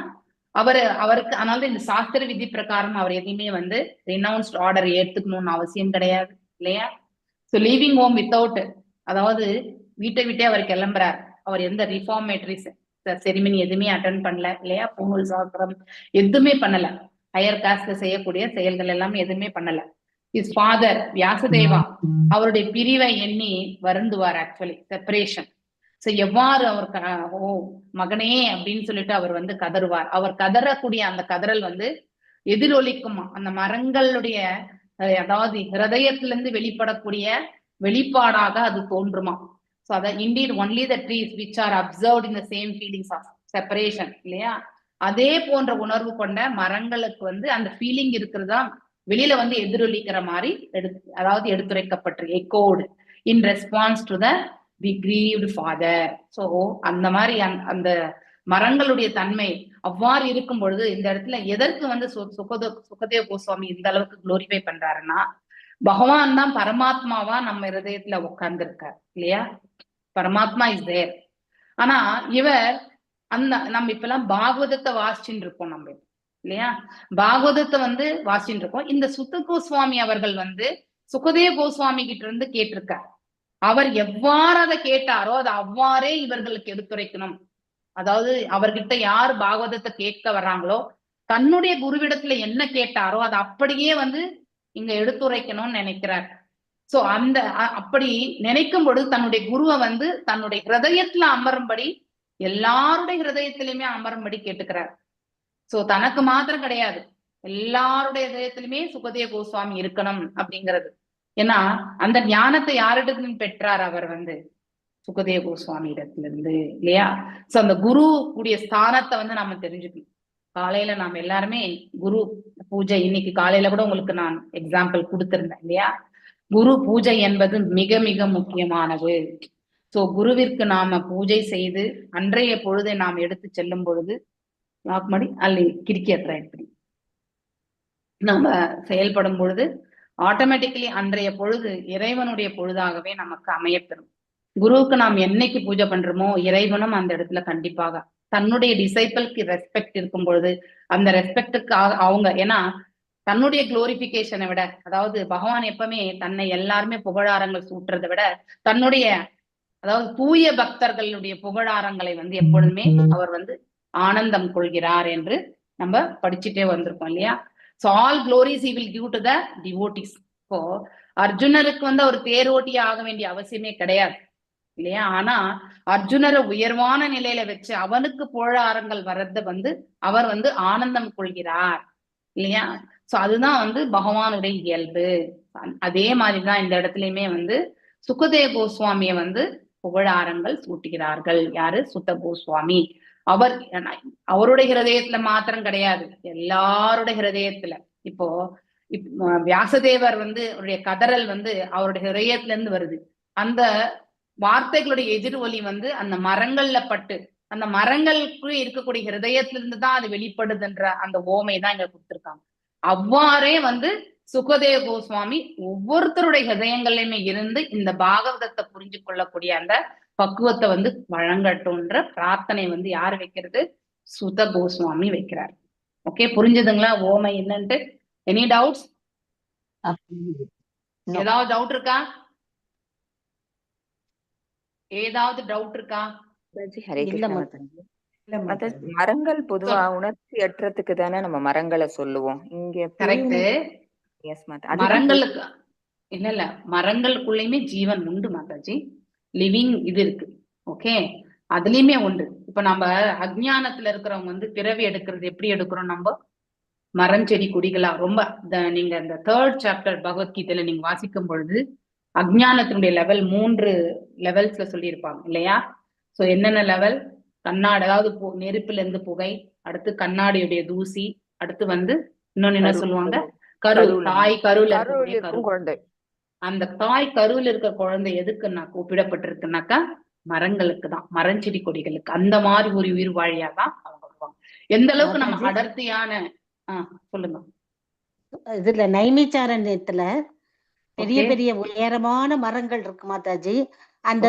அவருக்கு அதனால இந்த சாஸ்திர விதி பிரகாரம் அவர் எதையுமே வந்து ரினவுன்ஸ்ட் ஆர்டர் ஏத்துக்கணும்னு அவசியம் கிடையாது இல்லையா? சோ லீவிங் ஹோம் வித்தவுட், அதாவது வீட்டை விட்டே அவர் கிளம்புறார். அவர் எந்த ரிஃபார்மேட்டரி செரிமனி எதுவுமே அட்டென்ட் பண்ணல இல்லையா? பூணூல் சாஸ்திரம் எதுவுமே பண்ணல. ஹையர் காஸ்ட்ல செய்யக்கூடிய செயல்கள் எல்லாமே எதுவுமே பண்ணல. இஸ் ஃபாதர் வியாசதேவா அவருடைய பிரிவை எண்ணி வருந்துவார். Actually separation. சோ எவ்வாறு அவர் மகனே அப்படின்னு சொல்லிட்டு அவர் வந்து கதறுவார். அவர் கதறக்கூடிய அந்த கதறல் வந்து எதிரொலிக்குமா அந்த மரங்களுடைய, அதாவது ஹிருதயத்திலிருந்து வெளிப்படக்கூடிய வெளிப்பாடாக அது தோன்றுமா. So that indeed only the trees which are observed in the same feelings of separation இல்லையா? அதே போன்ற உணர்வு கொண்ட மரங்களுக்கு வந்து அந்த ஃபீலிங் இருக்கிறதா வெளியில வந்து எதிரொலிக்கிற மாதிரி அதாவது எடுத்துரைக்கப்பட்டு echoed in response to the grieved father. So அந்த மாதிரி அந்த மரங்களுடைய தன்மை அவ்வாறு இருக்கும் பொழுது இந்த இடத்துல எதற்கு வந்து சுகதேவ கோஸ்வாமி இந்த அளவுக்கு குளோரிஃபை பண்றாருன்னா, பகவான் தான் பரமாத்மாவா நம்ம ஹிருதயத்துல உட்கார்ந்து இருக்கார் இல்லையா? பரமாத்மா இஸ் தேர். ஆனா இவர் நம்ம இப்ப எல்லாம் பாகவதத்தை வாசிச்சுட்டு இருக்கோம் நம்ம இல்லையா? பாகவதத்தை வந்து வாசிச்சுட்டு இருக்கோம். இந்த சுத்த கோஸ்வாமி அவர்கள் வந்து சுகதேவ கோஸ்வாமி கிட்ட இருந்து கேட்டிருக்கார். அவர் எவ்வாறு அதை கேட்டாரோ அதை அவ்வாறே இவர்களுக்கு எடுத்துரைக்கணும். அதாவது அவர்கிட்ட யார் பாகவதத்தை கேட்க வர்றாங்களோ தன்னுடைய குருவிடத்துல என்ன கேட்டாரோ அதை அப்படியே வந்து இங்க எடுத்துரைக்கணும்னு நினைக்கிறார். சோ அப்படி நினைக்கும் பொழுது தன்னுடைய குருவை வந்து தன்னுடைய ஹிருதயத்துல அமரும்படி எல்லாருடைய ஹிருதயத்திலுமே அமரும்படி கேட்டுக்கிறார். சோ தனக்கு மாத்திரம் கிடையாது, எல்லாருடைய இதயத்திலுமே சுகதேவ கோஸ்வாமி இருக்கணும் அப்படிங்கிறது. ஏன்னா அந்த ஞானத்தை யாரிடத்துல பெற்றார்? அவர் சுகதேவ கோஸ்வாமி இடத்திலிருந்து, இல்லையா? சோ அந்த குரு கூடிய ஸ்தானத்தை நம்ம தெரிஞ்சுக்கணும். காலையில நாம எல்லாருமே குரு பூஜை, இன்னைக்கு காலையில கூட உங்களுக்கு நான் எக்ஸாம்பிள் கொடுத்திருந்தேன், இல்லையா? குரு பூஜை என்பது மிக மிக முக்கியமானது. சோ குருவிற்கு நாம பூஜை செய்து அன்றைய பொழுதை நாம் எடுத்து செல்லும் பொழுது லாக்மடி அல்லி கிரிக்கெட் இப்படி நம்ம செயல்படும் பொழுது ஆட்டோமேட்டிக்கலி அன்றைய பொழுது இறைவனுடைய பொழுதாகவே நமக்கு அமையப்பெறும். குருவுக்கு நாம் என்னைக்கு பூஜை பண்றோமோ இறைவனும் அந்த இடத்துல கண்டிப்பாக தன்னுடைய டிசைபிளுக்கு ரெஸ்பெக்ட் இருக்கும் பொழுது அந்த ரெஸ்பெக்டுக்கு அவங்க, ஏன்னா தன்னுடைய குளோரிபிகேஷனை விட, அதாவது பகவான் எப்பவுமே தன்னை எல்லாருமே புகழாரங்கள் சூட்டுறதை விட தன்னுடைய, அதாவது தூய பக்தர்களுடைய புகழாரங்களை எப்பொழுதுமே அவர் ஆனந்தம் கொள்கிறார் என்று நம்ம படிச்சுட்டே வந்திருக்கோம், இல்லையா? So all glories he will give to the devotees. இப்போ அர்ஜுனருக்கு அவர் தேரோட்டி ஆக வேண்டிய அவசியமே கிடையாது, இல்லையா? ஆனா அர்ஜுனரை உயர்வான நிலையில வச்சு அவனுக்கு புகழாரங்கள் வர்றத அவர் ஆனந்தம் கொள்கிறார், இல்லையா? சோ அதுதான் பகவானுடைய இயல்பு. அதே மாதிரிதான் இந்த இடத்துலயுமே சுகதேவ கோஸ்வாமிய புகழாரங்கள் சூட்டுகிறார்கள். யாரு? சுத்த கோஸ்வாமி. அவருடைய ஹிருதயத்துல மாத்திரம் கிடையாது, எல்லாருடைய ஹிருதயத்துல. இப்போ வியாசதேவர் அவருடைய கதறல் அவருடைய ஹிருதயத்துல இருந்து வருது. அந்த வார்த்தைகளுடைய எதிர் ஒலி அந்த மரங்கள்ல பட்டு அந்த மரங்களுக்கு இருக்கக்கூடிய ஹிருதயத்துல இருந்துதான் அது வெளிப்படுதுன்ற அந்த ஓமை தான் இங்க கொடுத்திருக்காங்க. அவ்வாறே சுகதேவ கோஸ்வாமி ஒவ்வொருத்தருடைய ஹிருதயங்கள்லயுமே இருந்து இந்த பாகவதத்தை புரிஞ்சு கொள்ளக்கூடிய அந்த பக்குவத்தை வழங்கட்டும்ன்ற பிரார்த்தனை யாரு வைக்கிறது? சுத கோஸ்வாமி வைக்கிறார். ஓகே, புரிஞ்சுதுங்களா ஓமை என்னன்ட்டு? Any doubts? ஏதாவது டவுட் இருக்கா? ஏதாவது டவுட் இருக்கா? ஹரே மரங்கள் பொதுவா உணர்ச்சி அற்றத்துக்கு தானே நம்ம மரங்களை சொல்லுவோம். இங்க கரெக்ட். மரங்களுக்கு இல்ல மரங்களுக்குள்ளயுமே ஜீவன் உண்டு மாதாஜி, லிவிங் இது இருக்கு. ஓகே, அதுலயுமே உண்டு. இப்ப நம்ம அஜ்ஞானத்துல இருக்கிறவங்க பிறவி எடுக்கிறது எப்படி எடுக்கிறோம்? நம்ம மரம் செடி கொடிகளா ரொம்ப நீங்க இந்த 3rd சாப்டர் பகவத்கீதையில நீங்க வாசிக்கும் பொழுது அஜ்ஞானத்தினுடைய லெவல் 3 லெவல்ஸ்ல சொல்லியிருப்பாங்க, இல்லையா? சோ என்னென்ன லெவல்? கண்ணாடி, அதாவது நெருப்புல இருந்து புகை, அடுத்து கண்ணாடியுடைய தூசி, அடுத்து இன்னொன்னு என்ன சொல்லுவாங்க? கரு, தாய் கருல குழந்தை. அந்த தாய் கருவில் இருக்க குழந்தை எதுக்குன்னா கூப்பிடப்பட்டிருக்குனாக்கா மரங்களுக்கு தான், மரஞ்செடி கொடிகளுக்கு. அந்த மாதிரி ஒரு உயிர் வாழியாதான் அவங்க வருவாங்க. எந்த அளவுக்கு நம்ம அடர்த்தியான சொல்லுங்க. இதுல நைமிச்சாரண்யத்துல பெரிய பெரிய உயரமான மரங்கள் இருக்கு மாதாஜி. அந்த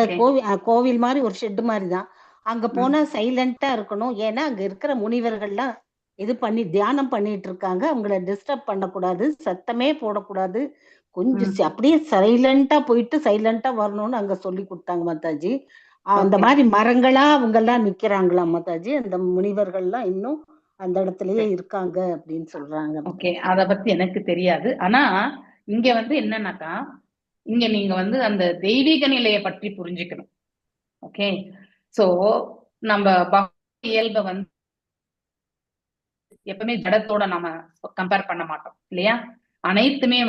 கோவில் மாதிரி ஒரு ஷெட் மாதிரிதான். அங்க போனா சைலண்டா இருக்கணும். ஏன்னா அங்க இருக்கிற முனிவர்கள்லாம் இது பண்ணி தியானம் பண்ணிட்டு இருக்காங்க. அவங்கள டிஸ்டர்ப் பண்ணக்கூடாது, சத்தமே போடக்கூடாது. கொஞ்சம் அப்படியே சைலண்டா போயிட்டு சைலண்டா வரணும்னு அங்க சொல்லி கொடுத்தாங்க மாதாஜி. அந்த மாதிரி மரங்களா அவங்க எல்லாம் நிக்கிறாங்களா மாதாஜி? அந்த முனிவர்கள்லாம் இன்னும் அந்த இடத்துலயே இருக்காங்க அப்படின்னு சொல்றாங்க. ஓகே, அத பத்தி எனக்கு தெரியாது. ஆனா இங்க என்னன்னாக்கா, இங்க நீங்க அந்த தெய்வீக நிலையை பற்றி புரிஞ்சுக்கணும். ஓகே, சோ நம்ம இயல்பை எப்பவுமே ஜடத்தோட நம்ம கம்பேர் பண்ண மாட்டோம், இல்லையா? அனைத்துமே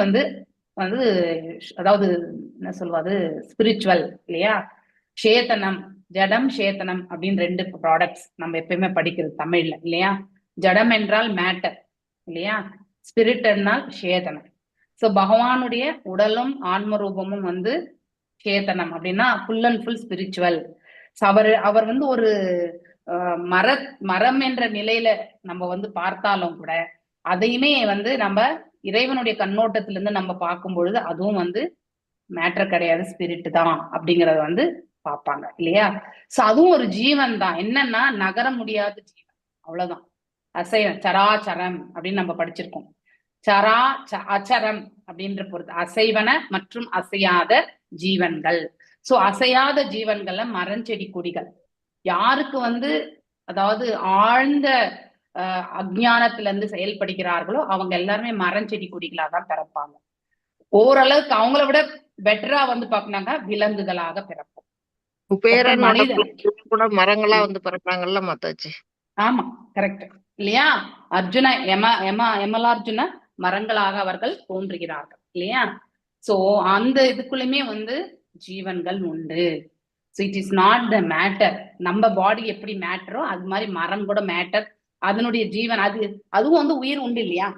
அதாவது என்ன சொல்வது, ஸ்பிரிச்சுவல், இல்லையா? சேத்தனம், ஜடம், சேத்தனம் அப்படின்னு 2 ப்ராடக்ட்ஸ் நம்ம எப்பயுமே படிக்கிறது தமிழ்ல, இல்லையா? ஜடம் என்றால் மேட்டர், இல்லையா? ஸ்பிரிட் என்றால் சேதனம். சோ பகவானுடைய உடலும் ஆன்ம ரூபமும் சேத்தனம் அப்படின்னா ஃபுல் அண்ட் ஃபுல் ஸ்பிரிச்சுவல். அவர் ஒரு மரம் என்ற நிலையில நம்ம பார்த்தாலும் கூட அதையுமே நம்ம இறைவனுடைய கண்ணோட்டத்துல இருந்து நம்ம பார்க்கும் பொழுது அதுவும் மேட்டர் கிடையாது, ஸ்பிரிட் தான் அப்படிங்கறத பார்ப்பாங்க, இல்லையா? சோ அதுவும் ஒரு ஜீவன் தான். என்னன்னா நகர முடியாத ஜீவன், அவ்வளவுதான். சராச்சரம் அப்படின்னு நம்ம படிச்சிருக்கோம். அச்சரம் அப்படின்ற பொறுத்து அசைவன மற்றும் அசையாத ஜீவன்கள். சோ அசையாத ஜீவன்கள்ல மரஞ்செடி கொடிகள். யாருக்கு அதாவது ஆழ்ந்த அஜ்ஞானத்துல இருந்து செயல்படுகிறார்களோ அவங்க எல்லாருமே மரஞ்செடி கொடிகளா தான் பிறப்பாங்க. ஓரளவுக்கு அவங்கள விட பெட்டரா பாக்குனாங்க விலங்குகளாக பிறப்போம். குபேரனோட மனிதன் பிள்ளைகள் கூட மரங்களா வந்து பிறப்பாங்கல்ல மாதாஜி. ஆமா, கரெக்ட் இல்லையா? அர்ஜுன எமலார்ஜுன மரங்களாக அவர்கள் தோன்றுகிறார்கள் இல்லையா? சோ அந்த இதுக்குள்ளயுமே வந்து ஜீவன்கள் உண்டு. So it is not the matter. நம்ம பாடி எப்படி மேட்டரோ அது மாதிரி மரம் கூட மேட்டர். அதனுடைய ஜீவன் அதுவும் வந்து உயிர் உண்டு இல்லையா?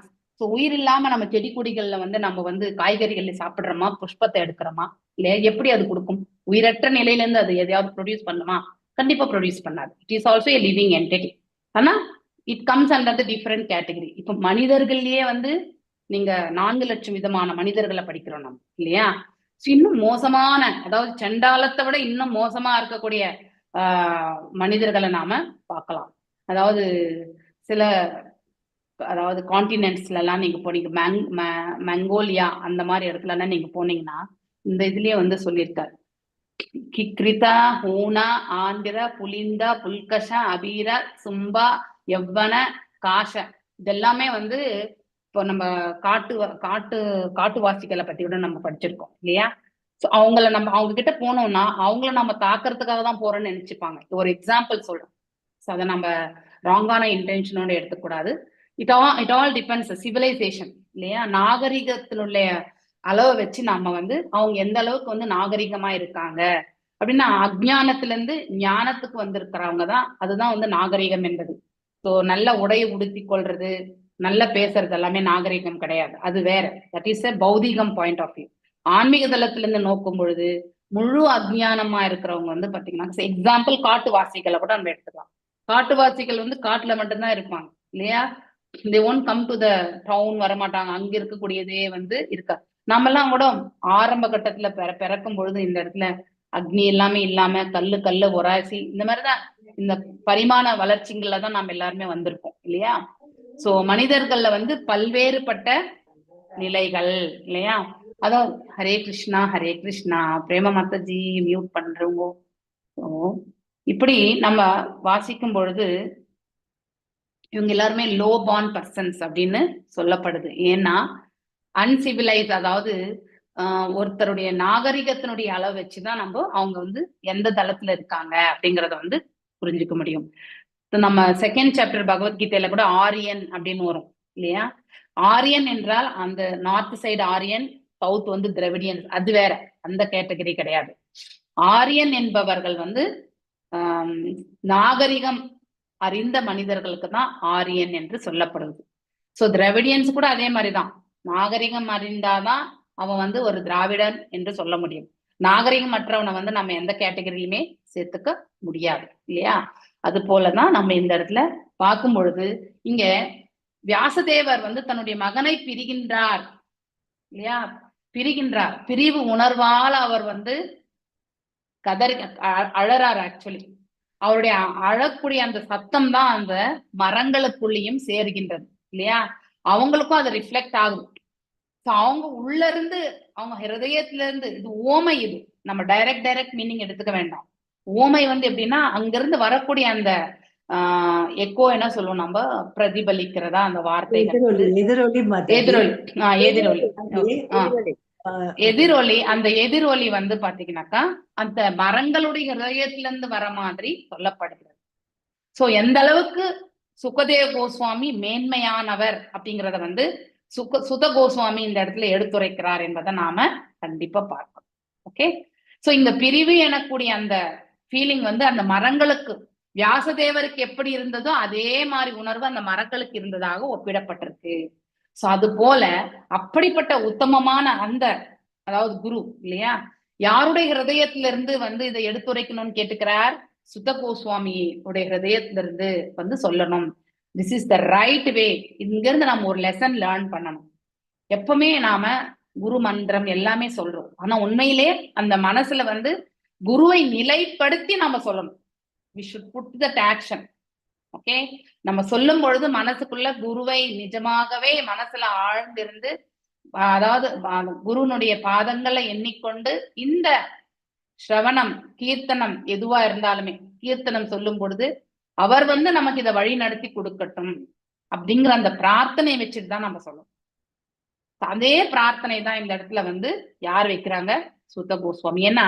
ஸோ உயிர் இல்லாம நம்ம செடி கொடிகள்ல வந்து நம்ம வந்து காய்கறிகள்ல சாப்பிடுறோமா, புஷ்பத்தை எடுக்கிறோமா இல்லையா? எப்படி அது கொடுக்கும்? உயிரற்ற நிலையில இருந்து அது எதையாவது ப்ரொடியூஸ் பண்ணுமா? கண்டிப்பா ப்ரொடியூஸ் பண்ணாது. It is also a living entity. ஆனா it comes under the different category. இப்ப மனிதர்கள்லயே வந்து நீங்க 4 லட்சம் விதமான மனிதர்களை படிக்கிறோம் நம்ம இல்லையா? இன்னும் மோசமான, அதாவது செண்டாலத்தை விட இன்னும் மோசமா இருக்கக்கூடிய மனிதர்களை நாம பார்க்கலாம். அதாவது சில அதாவது கான்டினென்ட்ஸ்ல எல்லாம் நீங்க போனீங்க, மங்கோலியா அந்த மாதிரி இடத்துல எல்லாம் நீங்க போனீங்கன்னா இந்த இதுலயே வந்து சொல்லியிருக்காரு, கிக்ரிதா ஹூனா ஆந்திர புலிந்த புல்கஷ அபீர சும்பா யவ்வன காஷ இதெல்லாமே வந்து இப்போ நம்ம காட்டுவாசிகளை பத்தி கூட நம்ம படிச்சிருக்கோம் இல்லையா? ஸோ அவங்க கிட்ட போனோம்னா அவங்கள நம்ம தாக்குறதுக்காக தான் போறோம்னு நினைச்சுப்பாங்க. ஒரு எக்ஸாம்பிள் சொல்றேன். ஸோ அதை நம்ம ராங்கான இன்டென்ஷனோட எடுத்துக்கூடாது. இட் ஆல் டிபெண்ட்ஸ் சிவிலைசேஷன் இல்லையா? நாகரிகத்தினுடைய அளவை வச்சு நம்ம வந்து அவங்க எந்த அளவுக்கு வந்து நாகரிகமா இருக்காங்க அப்படின்னா, அஜ்ஞானத்துல இருந்து ஞானத்துக்கு வந்திருக்கிறவங்க தான், அதுதான் வந்து நாகரிகம் என்பது. ஸோ நல்ல உடையை உடுத்தி கொள்றது, நல்ல பேசுறது எல்லாமே நாகரிகம் கிடையாது, அது வேற. That is a bhautikam point of view. ஆன்மீக தளத்துல இருந்து நோக்கும் பொழுது முழு அஜ்ஞானமா இருக்கிறவங்க வந்து பாத்தீங்கன்னா, எக்ஸாம்பிள் காட்டுவாசிகளை கூட நம்ம எடுத்துக்கலாம். காட்டுவாசிகள் வந்து காட்டுல மட்டும்தான் இருப்பாங்க இல்லையா? they won't come to the town, வரமாட்டாங்க. அங்க இருக்கக்கூடியதே வந்து இருக்கா. நாமெல்லாம் கூட ஆரம்ப கட்டத்துல பிறக்கும் பொழுது இந்த இடத்துல அக்னி எல்லாமே இல்லாம கல்லு ஒராசி இந்த மாதிரிதான் இந்த பரிமாண வளர்ச்சிகள்ல தான் நாம் எல்லாருமே வந்திருக்கோம் இல்லையா? சோ மனிதர்கள்ல வந்து பல்வேறுபட்ட நிலைகள் இல்லையா? அதான் ஹரே கிருஷ்ணா பிரேம மாதாஜி மியூட் பண்றவங்க. இப்படி நம்ம வாசிக்கும் பொழுது இவங்க எல்லாருமே லோ பார்ன் பர்சன்ஸ் அப்படின்னு சொல்லப்படுது. ஏன்னா அன்சிவிலைஸ், அதாவது ஒருத்தருடைய நாகரிகத்தினுடைய அளவு வச்சுதான் நம்ம அவங்க வந்து எந்த தளத்துல இருக்காங்க அப்படிங்கிறத வந்து புரிஞ்சுக்க முடியும். நம்ம செகண்ட் சாப்டர் பகவத்கீதையில கூட ஆரியன் அப்படின்னு வரும் இல்லையா? ஆரியன் என்றால் அந்த நார்த் சைடு ஆரியன், சவுத் வந்து திராவிடியன்ஸ், அது வேற, அந்த கேட்டகரி கிடையாது. ஆரியன் என்பவர்கள் வந்து நாகரிகம் அறிந்த மனிதர்களுக்கு தான் ஆரியன் என்று சொல்லப்படுது. சோ திராவிடியன்ஸ் கூட அதே மாதிரிதான், நாகரிகம் அறிந்தாதான் அவன் வந்து ஒரு திராவிடன் என்று சொல்ல முடியும். நாகரிகம் மற்றவனை வந்து நம்ம எந்த கேட்டகரியிலுமே சேர்த்துக்க முடியாது இல்லையா? அது போலதான் நம்ம இந்த இடத்துல பார்க்கும் பொழுது இங்க வியாசதேவர் வந்து தன்னுடைய மகனை பிரிகின்றார் இல்லையா? பிரிவு உணர்வால் அவர் வந்து அழறார். ஆக்சுவலி அவருடைய அழக்கூடிய அந்த சத்தம் தான் அந்த மரங்களுக்குள்ளேயும் சேர்கின்றது இல்லையா? அவங்களுக்கும் அது ரிஃப்ளெக்ட் ஆகுது. அவங்க உள்ள இருந்து, அவங்க ஹிருதயத்துல இருந்து, இது ஓமை, இது நம்ம டைரக்ட் மீனிங் எடுத்துக்க வேண்டாம். ஓமை வந்து எப்படின்னா அங்கிருந்து வரக்கூடிய அந்த எக்கோ என்ன சொல்லுவோம் நம்ம, பிரதிபலிக்கிறதா அந்த வார்த்தைகள், எதிரொலி. அந்த எதிரொலி வந்து பாத்தீங்கன்னாக்கா அந்த மரங்களுடைய ஹிருதயத்துல இருந்து வர மாதிரி சொல்லப்படுகிறது. சோ எந்த அளவுக்கு சுகதேவ கோஸ்வாமி மேன்மையானவர் அப்படிங்கிறத வந்து சுத கோஸ்வாமி இந்த இடத்துல எடுத்துரைக்கிறார் என்பதை நாம கண்டிப்பா பார்க்கணும். ஓகே, சோ இந்த பிரிவு எனக்கூடிய அந்த ஃபீலிங் வந்து அந்த மரங்களுக்கு, வியாசதேவருக்கு எப்படி இருந்ததோ அதே மாதிரி உணர்வு அந்த மரங்களுக்கு இருந்ததாக ஒப்பிடப்பட்டிருக்கு. சோ அது போல அப்படிப்பட்ட உத்தமமான அந்த, அதாவது குரு இல்லையா, யாருடைய ஹிருதயத்திலிருந்து வந்து இதை எடுத்துரைக்கணும்னு கேட்டுக்கிறார்? சுத கோஸ்வாமி உடைய ஹிருதயத்திலிருந்து வந்து சொல்லணும். This is the right way. இங்க இருந்து நம்ம ஒரு லெசன் லேர்ன் பண்ணணும். எப்பவுமே நாம குரு மந்திரம் எல்லாமே சொல்றோம், ஆனா உண்மையிலே அந்த மனசுல வந்து குருவை நிலைப்படுத்தி நாம சொல்லணும். we should put that action. Okay, நம்ம சொல்லும் பொழுது மனசுக்குள்ள குருவை நிஜமாகவே மனசுல ஆழ்ந்திருந்து, அதாவது குருனுடைய பாதங்களை எண்ணிக்கொண்டு இந்த ஸ்ரவணம் கீர்த்தனம் எதுவா இருந்தாலுமே, கீர்த்தனம் சொல்லும் பொழுது அவர் வந்து நமக்கு இதை வழி நடத்தி கொடுக்கட்டும் அப்படிங்கிற அந்த பிரார்த்தனையை வச்சுட்டு தான் நம்ம சொல்லணும். அதே பிரார்த்தனை தான் இந்த இடத்துல வந்து யார் வைக்கிறாங்க? சுத கோஸ்வாமி. ஏன்னா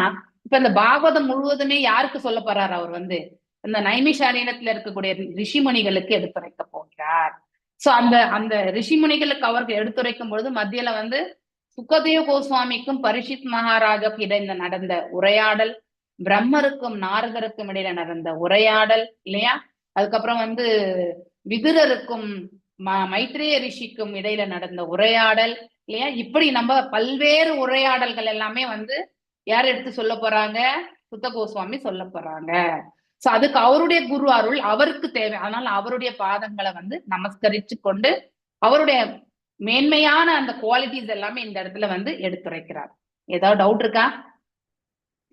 இப்ப இந்த பாகவதம் முழுவதுமே யாருக்கு சொல்ல போறார்? அவர் வந்து இந்த நைமிஷாரண்யத்துல இருக்கக்கூடிய ரிஷிமுனிகளுக்கு எடுத்துரைக்க போகிறார். சோ அந்த அந்த ரிஷிமுனிகளுக்கு அவருக்கு எடுத்துரைக்கும் பொழுது மத்தியில வந்து சுகதேவ கோஸ்வாமிக்கும் பரிஷித் மகாராஜாவுக்கும் இடையில நடந்த உரையாடல், பிரம்மருக்கும் நாரதருக்கும் இடையில நடந்த உரையாடல் இல்லையா? அதுக்கப்புறம் வந்து விதுரருக்கும் மைத்ரேய ரிஷிக்கும் இடையில நடந்த உரையாடல் இல்லையா? இப்படி நம்ம பல்வேறு உரையாடல்கள் எல்லாமே வந்து யார் எடுத்து சொல்ல போறாங்க? சுத்த கோஸ்வாமி சொல்ல போறாங்க. சோ அதுக்கு அவருடைய குரு அருள் அவருக்கு தேவை. அதனால அவருடைய பாதங்களை வந்து நமஸ்கரிச்சு கொண்டு அவருடைய மேன்மையான அந்த குவாலிட்டிஸ் எல்லாமே இந்த இடத்துல வந்து எடுத்துரைக்கிறார். ஏதாவது டவுட் இருக்கா?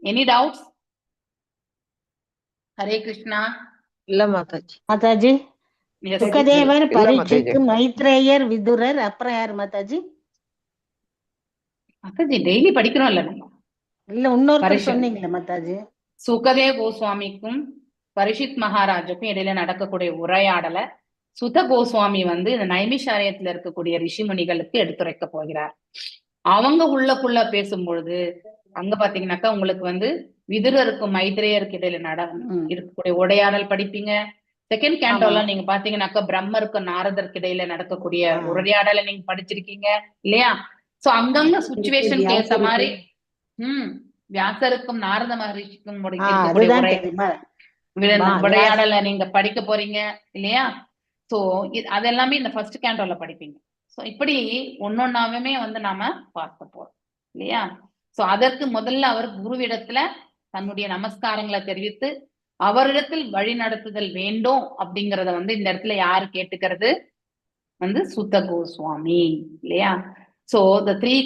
Any doubts? ஹரே கிருஷ்ணா. இல்ல மாதாஜி. மாதாஜி சுகதேவர், பரீட்சித், மைத்ரேயர், விதுரர், அப்புறம் யார் மாதாஜி? மாதாஜி டெய்லி படிக்கிறோம்ல நம்ம. இல்ல இன்னொருத்தர் சொன்னீங்களே மாதாஜி. சுகதேவ கோஸ்வாமிக்கும் பரிஷித் மகாராஜுக்கும் இடையில நடக்கக்கூடிய உரையாடலை சுத கோஸ்வாமி வந்து இந்த நைமிஷாரண்யத்துல இருக்கக்கூடிய ரிஷிமுனிகளுக்கு எடுத்துரைக்க போகிறார். அவங்க உள்ளக்குள்ள பேசும்பொழுது அங்க பாத்தீங்கன்னாக்கா உங்களுக்கு வந்து விதுரருக்கும் மைத்ரேயருக்கு இடையில இருக்கக்கூடிய உரையாடல் படிப்பீங்க. செகண்ட் கேண்டோல நீங்க பாத்தீங்கன்னாக்கா பிரம்மருக்கும் நாரதருக்கு இடையில நடக்கக்கூடிய உரையாடலை நீங்க படிச்சிருக்கீங்க இல்லையா? சோ அங்கங்க சுச்சுவேஷனுக்கு ஏத்த மாதிரி வியாசருக்கும் நாரத மகரிஷிக்கும் உரையாடலை நீங்க படிக்க போறீங்க இல்லையா? சோ அதெல்லாமே இந்த ஃபர்ஸ்ட் கேண்டோல படிப்பீங்க. சோ இப்படி ஒன்னொன்னாவே வந்து நாம பார்க்க போறோம் இல்லையா? சோ அதற்கு முதல்ல அவர் குருவிடத்துல தன்னுடைய நமஸ்காரங்களை தெரிவித்து அவரிடத்தில் வழி நடத்துதல் வேண்டும் அப்படிங்கறத வந்து இந்த இடத்துல யாரு கேட்டுக்கிறது? வந்து சுத்த கோஸ்வாமி இல்லையா? So the three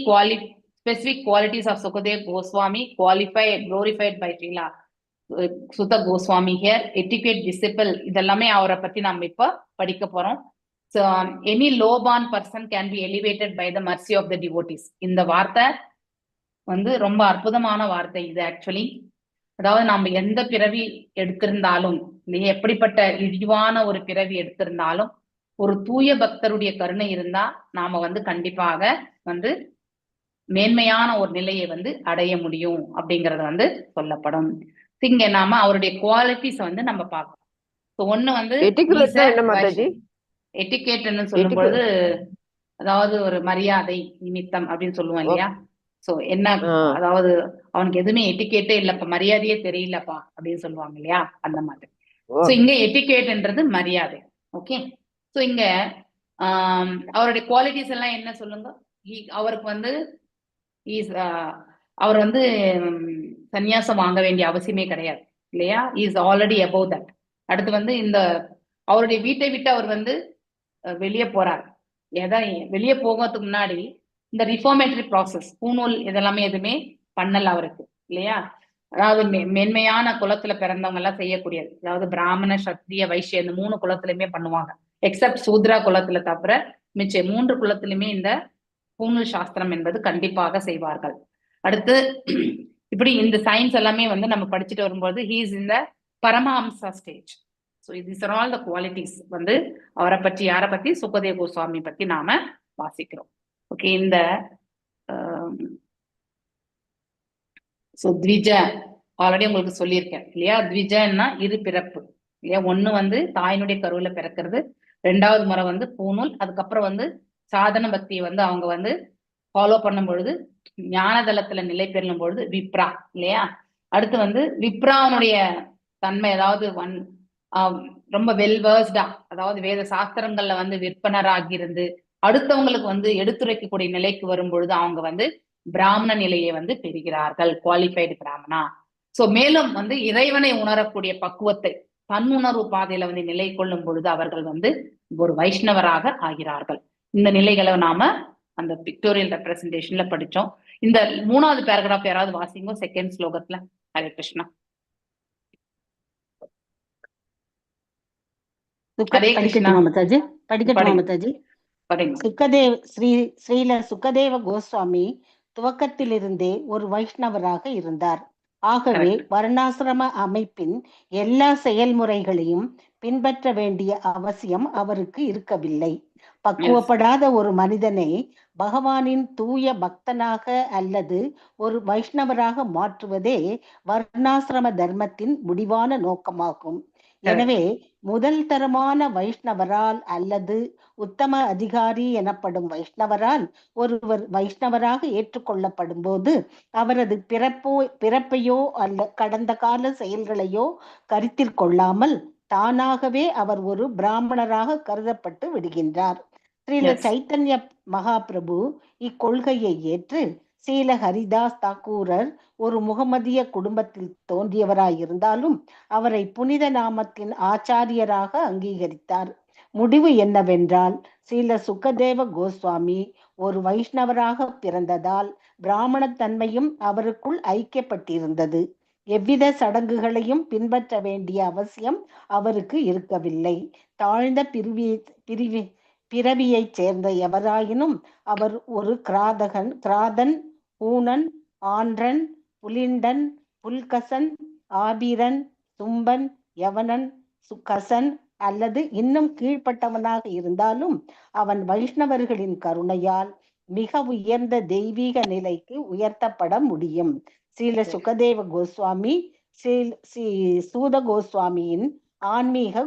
specific qualities of Sukadeva Goswami qualified, glorified by Srila Sutta Goswami here. Etiquette, disciple, இதெல்லாமே அவரை பத்தி நம்ம இப்ப படிக்க போறோம். So any low-born person can be elevated by the mercy of the devotees. இந்த வார்த்தை வந்து ரொம்ப அற்புதமான வார்த்தை இது ஆக்சுவலி. அதாவது நம்ம எந்த பிறவி எடுத்திருந்தாலும் இல்லையா, எப்படிப்பட்ட இழிவான ஒரு பிறவி எடுத்திருந்தாலும் ஒரு தூய பக்தருடைய கருணை இருந்தா நாம வந்து கண்டிப்பாக வந்து மேன்மையான ஒரு நிலையை வந்து அடைய முடியும் அப்படிங்கறது வந்து சொல்லப்படும். இங்க நாம அவருடைய குவாலிட்டிஸ் வந்து நம்ம பார்க்கணும். ஒண்ணு வந்து எட்டிகேட்னு சொல்லும்போது அதாவது ஒரு மரியாதை நிமித்தம் அப்படின்னு சொல்லுவோம் இல்லையா? சோ என்ன, அதாவது அவனுக்கு எதுவுமே எட்டிகேட்டே இல்லப்பா, மரியாதையே தெரியலப்பா அப்படின்னு சொல்லுவாங்க இல்லையா? அந்த மாதிரி. சோ இங்க எட்டிகேட்ன்றது மரியாதை. ஓகே. சோ இங்க அவருடைய குவாலிட்டிஸ் எல்லாம் என்ன சொல்லுங்க. அவருக்கு வந்து அவர் வந்து சந்நியாசம் வாங்க வேண்டிய அவசியமே கிடையாது இல்லையா? Is already above that. அடுத்து வந்து இந்த அவருடைய வீட்டை விட்டு அவர் வந்து வெளியே போறார். வெளியே போகிறதுக்கு முன்னாடி இந்த ரிஃபார்மேட்டரி ப்ராசஸ், பூநூல் இதெல்லாமே எதுவுமே பண்ணல அவருக்கு இல்லையா? அதாவது மேன்மையான குலத்துல பிறந்தவங்க எல்லாம் செய்யக்கூடியது. அதாவது பிராமண, சத்திரிய, வைஷ்ய இந்த 3 குலத்திலுமே பண்ணுவாங்க. எக்ஸப்ட் சூத்ரா குலத்துல தவிர மிச்ச 3 குலத்திலுமே இந்த பூநூல் சாஸ்திரம் என்பது கண்டிப்பாக செய்வார்கள். அடுத்து இப்படி இந்த சயின்ஸ் எல்லாமே வந்து நம்ம படிச்சுட்டு வரும்போது he is in the Paramahamsa stage. So these are all the qualities வந்து அவரை பற்றி, யாரை பத்தி? சுகதேவ கோஸ்வாமி பத்தி நாம வாசிக்கிறோம். ஓகே. இந்த த்விஜ ஆல்ரெடி உங்களுக்கு சொல்லியிருக்கேன் இல்லையா? த்விஜன்னா இரு பிறப்பு இல்லையா? ஒண்ணு வந்து தாயினுடைய கருவுல பிறக்கிறது, 2வது முறை வந்து பூநூல், அதுக்கப்புறம் வந்து சாதன பக்தியை வந்து அவங்க வந்து ஃபாலோ பண்ணும் பொழுது ஞான தளத்துல நிலை பெறும் பொழுது விப்ரா இல்லையா? அடுத்து வந்து விப்ராவனுடைய தன்மை, அதாவது ரொம்ப வெல்வர்ஸ்டா, அதாவது வேத சாஸ்திரங்கள்ல வந்து விற்பனராகி இருந்து அடுத்தவங்களுக்கு வந்து எடுத்துரைக்கக்கூடிய நிலைக்கு வரும் பொழுது அவங்க வந்து பிராமண நிலையை வந்து பெறுகிறார்கள், குவாலிஃபைடு பிராமணா. சோ மேலும் வந்து இறைவனை உணரக்கூடிய பக்குவத்தை தன்னுணர்வு பாதையில வந்து நிலை கொள்ளும் பொழுது அவர்கள் வந்து ஒரு வைஷ்ணவராக ஆகிறார்கள். இந்த நிலைகளை நாம அந்த பிக்டோரியல் ரெப்ரசன்டேஷன்ல படிச்சோம். இந்த 3வது பேராகிராஃப் யாராவது வாசிங்க, 2nd ஸ்லோகத்துல. ஹரே கிருஷ்ணா. ஹரே கிருஷ்ணா. ஸ்ரீல சுகதேவ கோஸ்வாமி துவக்கத்திலிருந்தே ஒரு வைஷ்ணவராக இருந்தார். ஆகவே வர்ணாசிரம அமைப்பின் எல்லா செயல்முறைகளையும் பின்பற்ற வேண்டிய அவசியம் அவருக்கு இருக்கவில்லை. பக்குவப்படாத ஒரு மனிதனை பகவானின் தூய பக்தனாக அல்லது ஒரு வைஷ்ணவராக மாற்றுவதே வர்ணாசிரம தர்மத்தின் முடிவான நோக்கமாகும். எனவே முதல் தரமான வைஷ்ணவரால் அல்லது உத்தம அதிகாரி எனப்படும் வைஷ்ணவரால் ஒருவர் வைஷ்ணவராக ஏற்றுக்கொள்ளப்படும் போது அவரது பிறப்பையோ அல்ல கடந்த கால செயல்களையோ கருத்தில் கொள்ளாமல் தானாகவே அவர் ஒரு பிராமணராக கருதப்பட்டு விடுகின்றார். ஸ்ரீல சைத்தன்ய மகாபிரபு இக்கொள்கையை ஏற்று ஸ்ரீல ஹரிதாஸ் தாக்கூரர் ஒரு முகமதிய குடும்பத்தில் தோன்றியவராயிருந்தாலும் அவரை புனித நாமத்தின் ஆச்சாரியராக அங்கீகரித்தார். முடிவு என்னவென்றால் ஸ்ரீல சுகதேவ கோஸ்வாமி ஒரு வைஷ்ணவராக பிறந்ததால் பிராமணத்தன்மையும் அவருக்குள் ஐக்கியப்பட்டிருந்தது. எவ்வித சடங்குகளையும் பின்பற்ற வேண்டிய அவசியம் அவருக்கு இருக்கவில்லை. தாழ்ந்த பிறவியைச் சேர்ந்த எவராயினும் அவர் ஒரு கிராதன், ஊனன், ஆன்றன், புலிண்டன், புல்கசன், ஆபிரன், சும்பன், யவனன், சுகசன் அல்லது இன்னும் கீழ்ப்பட்டவனாக இருந்தாலும் அவன் வைஷ்ணவர்களின் கருணையால் மிக உயர்ந்த தெய்வீக நிலைக்கு உயர்த்தப்பட முடியும். ஸ்ரீல சுகதேவ கோஸ்வாமி ஸ்ரீ சூத கோஸ்வாமியின் ஆன்மீக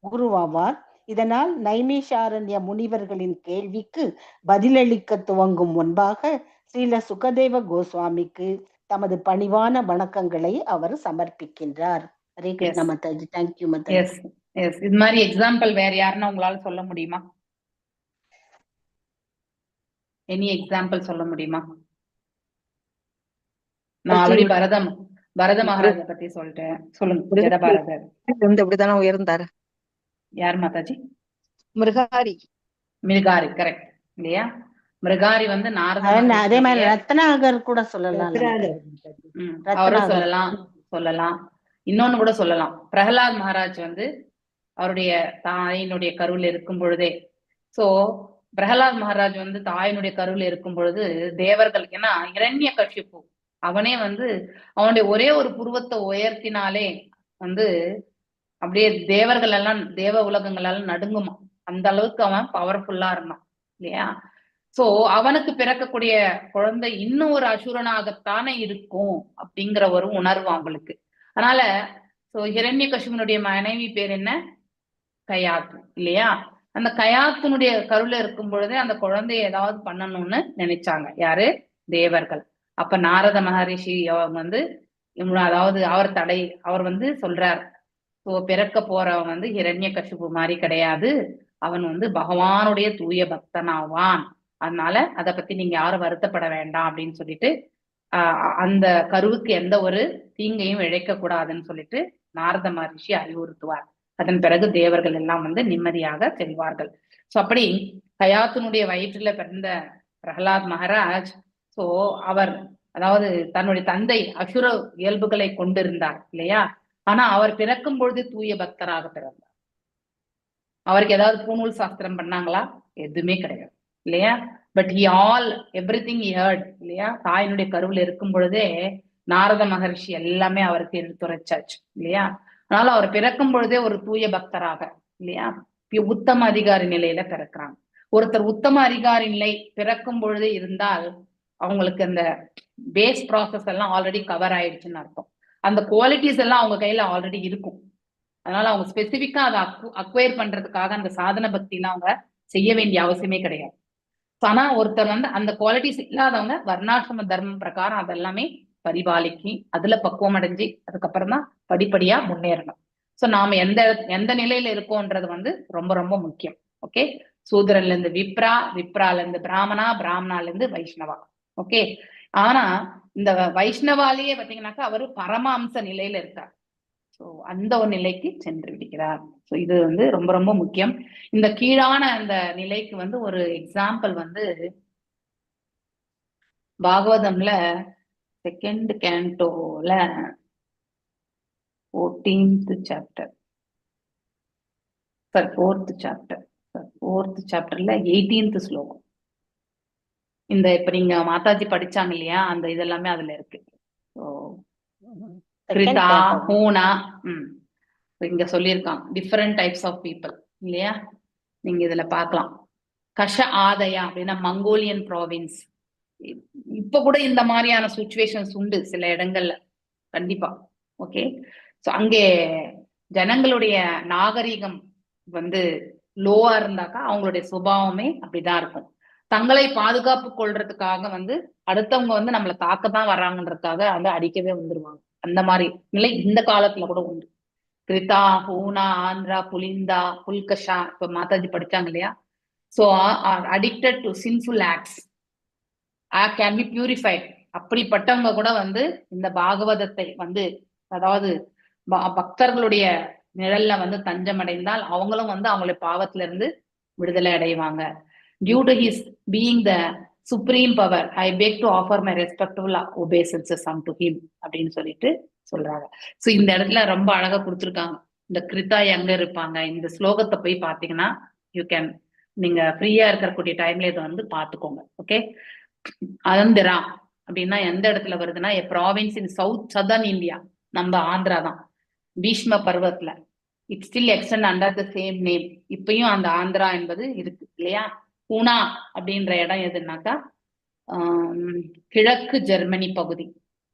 குருவாவார். இதனால் நைமிஷாரண்ய முனிவர்களின் கேள்விக்கு பதிலளிக்க துவங்கும் முன்பாக ஸ்ரீல சுகதேவ கோஸ்வாமிக்கு தமது பணிவான வணக்கங்களை அவர் சமர்ப்பிக்கின்றார். ஹரே கிருஷ்ண மாதாஜி. தேங்க்யூ மாதாஜி. இது மாதிரி எக்ஸாம்பிள் வேற யாருன்னா உங்களால சொல்ல முடியுமா? எனி எக்ஸாம்பிள் சொல்ல முடியுமா? நான் ஆல்ரெடி பரத மகாராஜா பத்தி சொல்லிட்டேன். சொல்லுங்க. ஜடபாரதர் இப்படித்தானே உயர்ந்தாரு. யார் மாதாஜி? மிருகாரி. கரெக்ட் இல்லையா? மிருகாரி வந்து அதே மாதிரி ரத்னாகர் கூட சொல்லலாம். அவரும் சொல்லலாம். இன்னொன்னு கூட சொல்லலாம். பிரகலாத் மகாராஜ் வந்து அவருடைய தாயினுடைய கருவில் இருக்கும் பொழுதே, சோ பிரகலாத் மகாராஜ் வந்து தாயினுடைய கருவில் இருக்கும் பொழுது தேவர்கள், ஏன்னா இரண்ய கஷ்யப்பு அவனே வந்து அவனுடைய ஒரே ஒரு புருவத்தை உயர்த்தினாலே வந்து அப்படியே தேவர்கள் எல்லாம், தேவ உலகங்கள் எல்லாம் நடுங்குமா. அந்த அளவுக்கு அவன் பவர்ஃபுல்லா இருந்தான் இல்லையா? சோ அவனுக்கு பிறக்கக்கூடிய குழந்தை இன்னும் ஒரு அசுரனாகத்தானே இருக்கும் அப்படிங்கிற ஒரு உணர்வு அவங்களுக்கு. அதனால சோ ஹிரண்ய கசிபனுடைய மனைவி பேர் என்ன? கயாத்து இல்லையா? அந்த கயாத்தினுடைய கருல இருக்கும் பொழுதே அந்த குழந்தைய ஏதாவது பண்ணணும்னு நினைச்சாங்க. யாரு? தேவர்கள். அப்ப நாரத மகரிஷி அவர் வந்து அதாவது அவர் வந்து சொல்றார், சோ பிறக்க போறவன் வந்து ஹிரண்ய கசிபு மாதிரி கிடையாது, அவன் வந்து பகவானுடைய தூய பக்தனாவான், அதனால அதை பத்தி நீங்க யாரும் வருத்தப்பட வேண்டாம் அப்படின்னு சொல்லிட்டு அந்த கருவுக்கு எந்த ஒரு தீங்கையும் இழைக்க கூடாதுன்னு சொல்லிட்டு நாரத மகரிஷி அறிவுறுத்துவார். அதன் பிறகு தேவர்கள் எல்லாம் வந்து நிம்மதியாக செல்வார்கள். சோ அப்படி கயாத்தினுடைய வயிற்றுல பிறந்த பிரகலாத் மகாராஜ், சோ அவர் அதாவது தன்னுடைய தந்தை அசுர இயல்புகளை கொண்டிருந்தார் இல்லையா? ஆனா அவர் பிறக்கும் பொழுது தூய பக்தராக பிறந்தார். அவருக்கு ஏதாவது பூநூல் சாஸ்திரம் பண்ணாங்களா? எதுவுமே கிடையாது இல்லையா? பட் எவ்ரிதிங் he heard இல்லையா? தாயினுடைய கருவில் இருக்கும் பொழுதே நாரத மகரிஷி எல்லாமே அவருக்கு எடுத்துரைச்சாச்சு இல்லையா? அதனால அவர் பிறக்கும் பொழுதே ஒரு தூய பக்தராக இல்லையா, உத்தம அதிகாரி நிலையில பிறக்கிறாங்க. ஒருத்தர் உத்தம அதிகாரி நிலை பிறக்கும் பொழுதே இருந்தால் அவங்களுக்கு அந்த பேஸ் ப்ராசஸ் எல்லாம் ஆல்ரெடி கவர் ஆயிடுச்சுன்னு அர்த்தம். அந்த குவாலிட்டிஸ் எல்லாம் அவங்க கையில ஆல்ரெடி இருக்கும். அதனால அவங்க ஸ்பெசிபிக்கா அதை அக்வயர் பண்றதுக்காக அந்த சாதன பக்திலாம் அவங்க செய்ய வேண்டிய அவசியமே கிடையாது. ஆனா ஒருத்தர் வந்து அந்த குவாலிட்டிஸ் இல்லாதவங்க வர்ணாசிரம தர்மம் பிரகாரம் அதெல்லாமே பரிபாலிக்கி அதுல பக்குவம் அடைஞ்சு அதுக்கப்புறம் தான் படிப்படியா முன்னேறணும். சோ நாம எந்த நிலையில இருக்கோன்றது வந்து ரொம்ப ரொம்ப முக்கியம். ஓகே, சூத்திரன்ல இருந்து விப்ரால இருந்து பிராமணா, பிராமணால இருந்து வைஷ்ணவா. ஓகே, ஆனா இந்த வைஷ்ணவாலேயே பாத்தீங்கன்னாக்கா அவரு பரமாம்ச நிலையில இருக்கார். சோ அந்த ஒரு நிலைக்கு சென்று விடுகிறார். ஸோ இது வந்து ரொம்ப ரொம்ப முக்கியம். இந்த கீழான அந்த நிலைக்கு வந்து ஒரு எக்ஸாம்பிள் வந்து பாகவதம்ல 2nd cantoல 14th chapter, 4th chapterல 18th ஸ்லோகம். இந்த இப்ப நீங்க மாதாஜி படிச்சாங்க இல்லையா, அந்த இதெல்லாமே அதுல இருக்கு. கிருதா, ஹூனா, இங்க சொல்லியிருக்கான் டிஃபரெண்ட் டைப்ஸ் ஆஃப் பீப்புள் இல்லையா? நீங்க இதுல பார்க்கலாம். கஷ ஆதயா அப்படின்னா மங்கோலியன் ப்ராவின்ஸ். இப்ப கூட இந்த மாதிரியான சுச்சுவேஷன்ஸ் உண்டு சில இடங்கள்ல கண்டிப்பா. ஓகே, ஸோ அங்கே ஜனங்களுடைய நாகரிகம் வந்து லோவா இருந்தாக்கா அவங்களுடைய சுபாவமே அப்படிதான் இருக்கும். தங்களை பாதுகாப்பு கொள்றதுக்காக வந்து அடுத்தவங்க வந்து நம்மளை தாக்கத்தான் வர்றாங்கன்றதுக்காக வந்து அடிக்கவே வந்துருவாங்க. அந்த மாதிரி நிலை இந்த காலத்துல கூட உண்டு. கிருதா, ஹூனா, ஆந்திரா, புலிந்தா, புல்கஷா, இப்ப மாதாஜி படிச்சாங்க இல்லையா? So are addicted to sinful acts can be purified. அப்படிப்பட்டவங்க கூட வந்து இந்த பாகவதத்தை வந்து, அதாவது பக்தர்களுடைய நிழல்ல வந்து தஞ்சமடைந்தால் அவங்களும் வந்து அவங்களுடைய பாவத்துல இருந்து விடுதலை அடைவாங்க. Due to his being the supreme power I beg to offer my respectable obeisances unto him அப்படின்னு சொல்லிட்டு சொல்றாங்க. ஸோ இந்த இடத்துல ரொம்ப அழகா கொடுத்துருக்காங்க. இந்த கிருத்தா எங்க இருப்பாங்க, இந்த ஸ்லோகத்தை போய் பாத்தீங்கன்னா யூ கேன், நீங்க ஃப்ரீயா இருக்கக்கூடிய டைம்ல இதை வந்து பாத்துக்கோங்க. ஓகே, அனந்திரா அப்படின்னா எந்த இடத்துல வருதுன்னா ப்ராவின்ஸ் இன் சதர்ன் இந்தியா, நம்ம ஆந்திரா தான். பீஷ்ம பர்வத்துல it still extend under the same name. இப்பயும் அந்த ஆந்திரா என்பது இருக்கு இல்லையா? பூனா அப்படின்ற இடம் எதுனாக்கா கிழக்கு ஜெர்மனி பகுதி,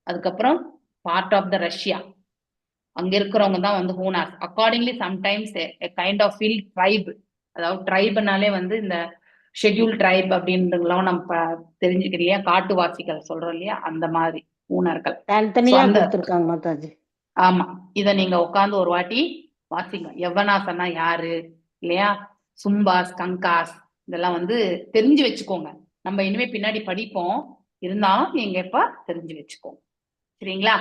அதுக்கப்புறம் பார்ட் ஆஃப் த ரஷ்யா. அங்க இருக்கிறவங்க தான் வந்து Hunas. Accordingly sometimes kind of feel tribe, அதாவது ட்ரைப்னாலே வந்து இந்த ஷெட்யூல் ட்ரைப் அப்படின்றதுலாம் நம்ம தெரிஞ்சுக்கலையா, காட்டுவாசிகள் சொல்றோம் இல்லையா, அந்த மாதிரி ஊனர்கள். ஆமா, இத நீங்க உட்காந்து ஒரு வாட்டி வாசிங்க. யவனாசனா யாரு இல்லையா, சும்பாஸ், கங்காஸ், இதெல்லாம் வந்து தெரிஞ்சு வச்சுக்கோங்க. நம்ம இனிமே பின்னாடி படிப்போம், இருந்தாலும் நீங்க இப்ப தெரிஞ்சு வச்சுக்கோங்க. சரிங்களா?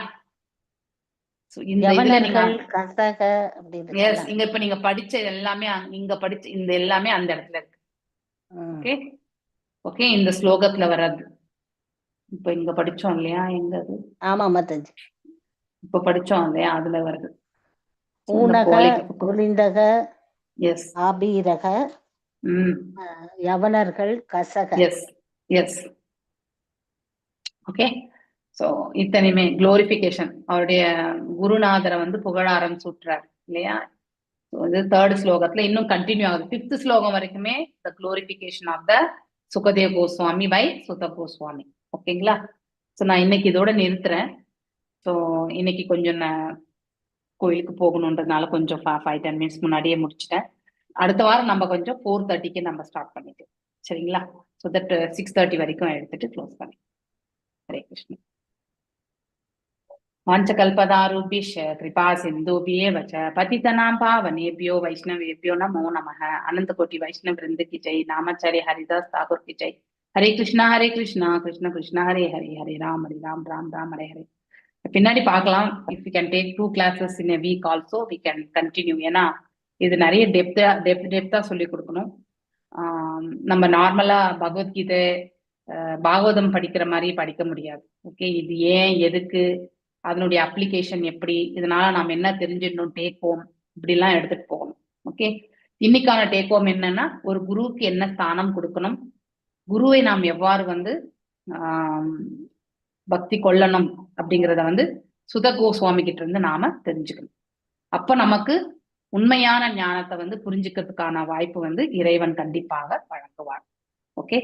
இந்த இதுல நீங்க இங்க இப்ப நீங்க படிச்ச எல்லாமே, இங்க படிச்ச இந்த எல்லாமே அந்த இடத்துல இருக்கு. ஓகே ஓகே, இந்த ஸ்லோகத்துல வர்றது இப்ப இங்க படிச்சோம் இல்லையா, எங்க அது? ஆமா மாதாஜி, இப்ப படிச்சோம் இல்லையா, அதுல வருது. எஸ், ஆபீரக, யவனர்கள், கசக. Yes yes. ஓகே, சோ இத்தனையுமே குளோரிபிகேஷன், அவருடைய குருநாதரை வந்து புகழ ஆரம்பிச்சுட்றாரு இல்லையா? இது 3rd ஸ்லோகத்துல இன்னும் கண்டினியூ ஆகுது. 5th ஸ்லோகம் வரைக்குமே the glorification of the Sukadev Goswami by Suta Goswami. ஓகேங்களா? ஸோ நான் இன்னைக்கு இதோட நிறுத்துறேன். ஸோ இன்னைக்கு கொஞ்சம் நான் கோயிலுக்கு போகணுன்றதுனால கொஞ்சம் 5-10 மினிட்ஸ் முன்னாடியே முடிச்சிட்டேன். அடுத்த வாரம் நம்ம கொஞ்சம் 4:30க்கு நம்ம ஸ்டார்ட் பண்ணிக்கலாம். சரிங்களா? ஸோ தட் 6:30 வரைக்கும் எடுத்துட்டு க்ளோஸ் பண்ணி. ஹரே கிருஷ்ணா. வாஞ்சகல்பதாருபிஷ கிருபா சிந்துபியேவ ச பதிதனாம் பாவனேபியோ வைஷ்ணவேபியோ நமோ நமः. அனந்த கோட்டி வைஷ்ணவ விருந்த கி ஜெய். நாமச்சாரிய ஹரிதாஸ் தாக்கூர் கி ஜெய். ஹரே கிருஷ்ணா கிருஷ்ண கிருஷ்ணா ஹரே ஹரே, ஹரே ராம் ராம் ராம் ஹரே ஹரே. பின்னாடி பார்க்கலாம். If you can take 2 classes in a week also we can continue. ஏன்னா இது நிறைய டெப்தா சொல்லி கொடுக்கணும். நம்ம நார்மலா பகவத்கீதை பாகவதம் படிக்கிற மாதிரி படிக்க முடியாது. ஓகே, இது ஏன், எதுக்கு, அதனுடைய அப்ளிகேஷன் எப்படி, இதனால நாம் என்ன தெரிஞ்சிடணும், டேக் ஹோம் இப்படிலாம் எடுத்துட்டு போகணும். ஓகே, இன்னைக்கான டேக் ஹோம் என்னன்னா, ஒரு குருவுக்கு என்ன ஸ்தானம் கொடுக்கணும், குருவை நாம் எவ்வாறு வந்து பக்தி கொள்ளணும் அப்படிங்கிறத வந்து சுத கோஸ்வாமி கிட்ட இருந்து நாம தெரிஞ்சுக்கணும். அப்ப நமக்கு உண்மையான ஞானத்தை வந்து புரிஞ்சுக்கிறதுக்கான வாய்ப்பு வந்து இறைவன் கண்டிப்பாக வழங்குவார். ஓகே.